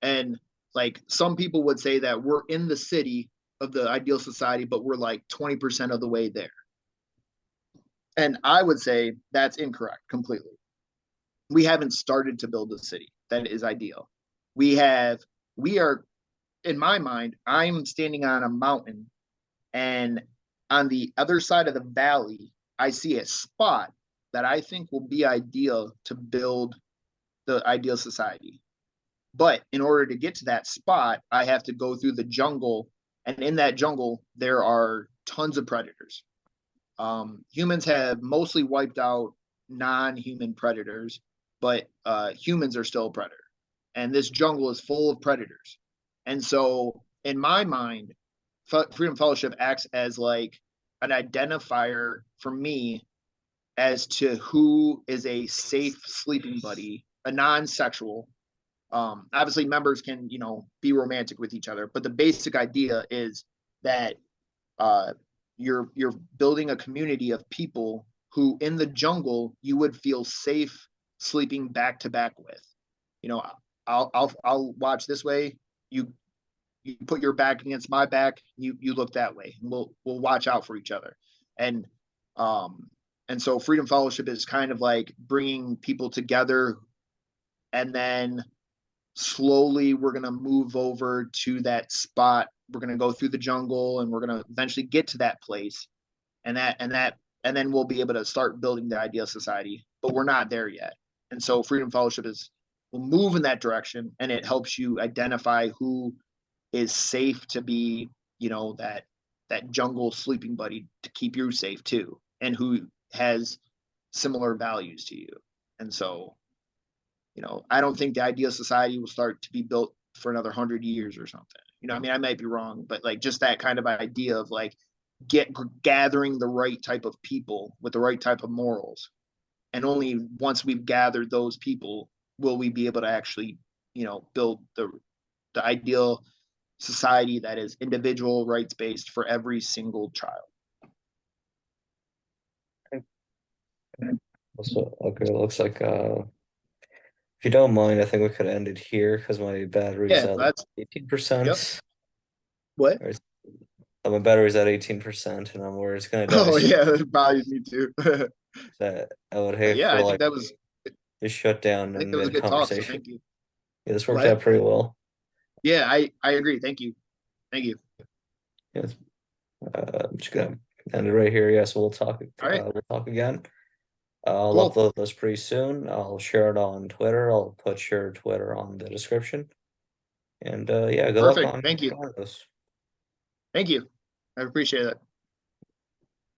And like some people would say that we're in the city of the ideal society, but we're like 20% of the way there. And I would say that's incorrect completely. We haven't started to build a city that is ideal. We are, in my mind, I'm standing on a mountain, and on the other side of the valley, I see a spot that I think will be ideal to build the ideal society. But in order to get to that spot, I have to go through the jungle. And in that jungle, there are tons of predators. Humans have mostly wiped out non-human predators, but humans are still a predator. And this jungle is full of predators. And so, in my mind, Freedom Fellowship acts as like an identifier for me as to who is a safe sleeping buddy, a non-sexual. Obviously, members can, be romantic with each other, but the basic idea is that you're building a community of people who, in the jungle, you would feel safe sleeping back to back with. I'll watch this way. You put your back against my back. You look that way. And we'll watch out for each other. And so Freedom Fellowship is kind of like bringing people together, and then slowly we're going to move over to that spot. We're going to go through the jungle, and we're going to eventually get to that place, and then we'll be able to start building the ideal society, but we're not there yet. And so Freedom Fellowship will move in that direction, and it helps you identify who is safe to be, that jungle sleeping buddy to keep you safe too, and who has similar values to you. And so, I don't think the ideal society will start to be built for another 100 years or something. I might be wrong, but like just that kind of idea of like gathering the right type of people with the right type of morals. And only once we've gathered those people will we be able to actually, build the ideal society that is individual rights based for every single child. Okay, looks like if you don't mind, I think we could end it here because my battery's Yeah, at that's 18%. Yep. What? My battery's at 18%, and I'm worried it's gonna die Oh soon. yeah, that bothers me too. That I would But hate yeah, for I think like that was to shut down I think in that was a mid good talk. So conversation. thank you. Yeah, this worked What? out pretty well. Yeah, I agree. Thank you. Thank you. Yes. I'm just gonna end it right here. Yeah, so All right. we'll talk again. I'll Cool. upload this pretty soon. I'll share it on Twitter. I'll put your Twitter on the description. And yeah, good luck Perfect. on Thank you. this. Thank you. I appreciate it.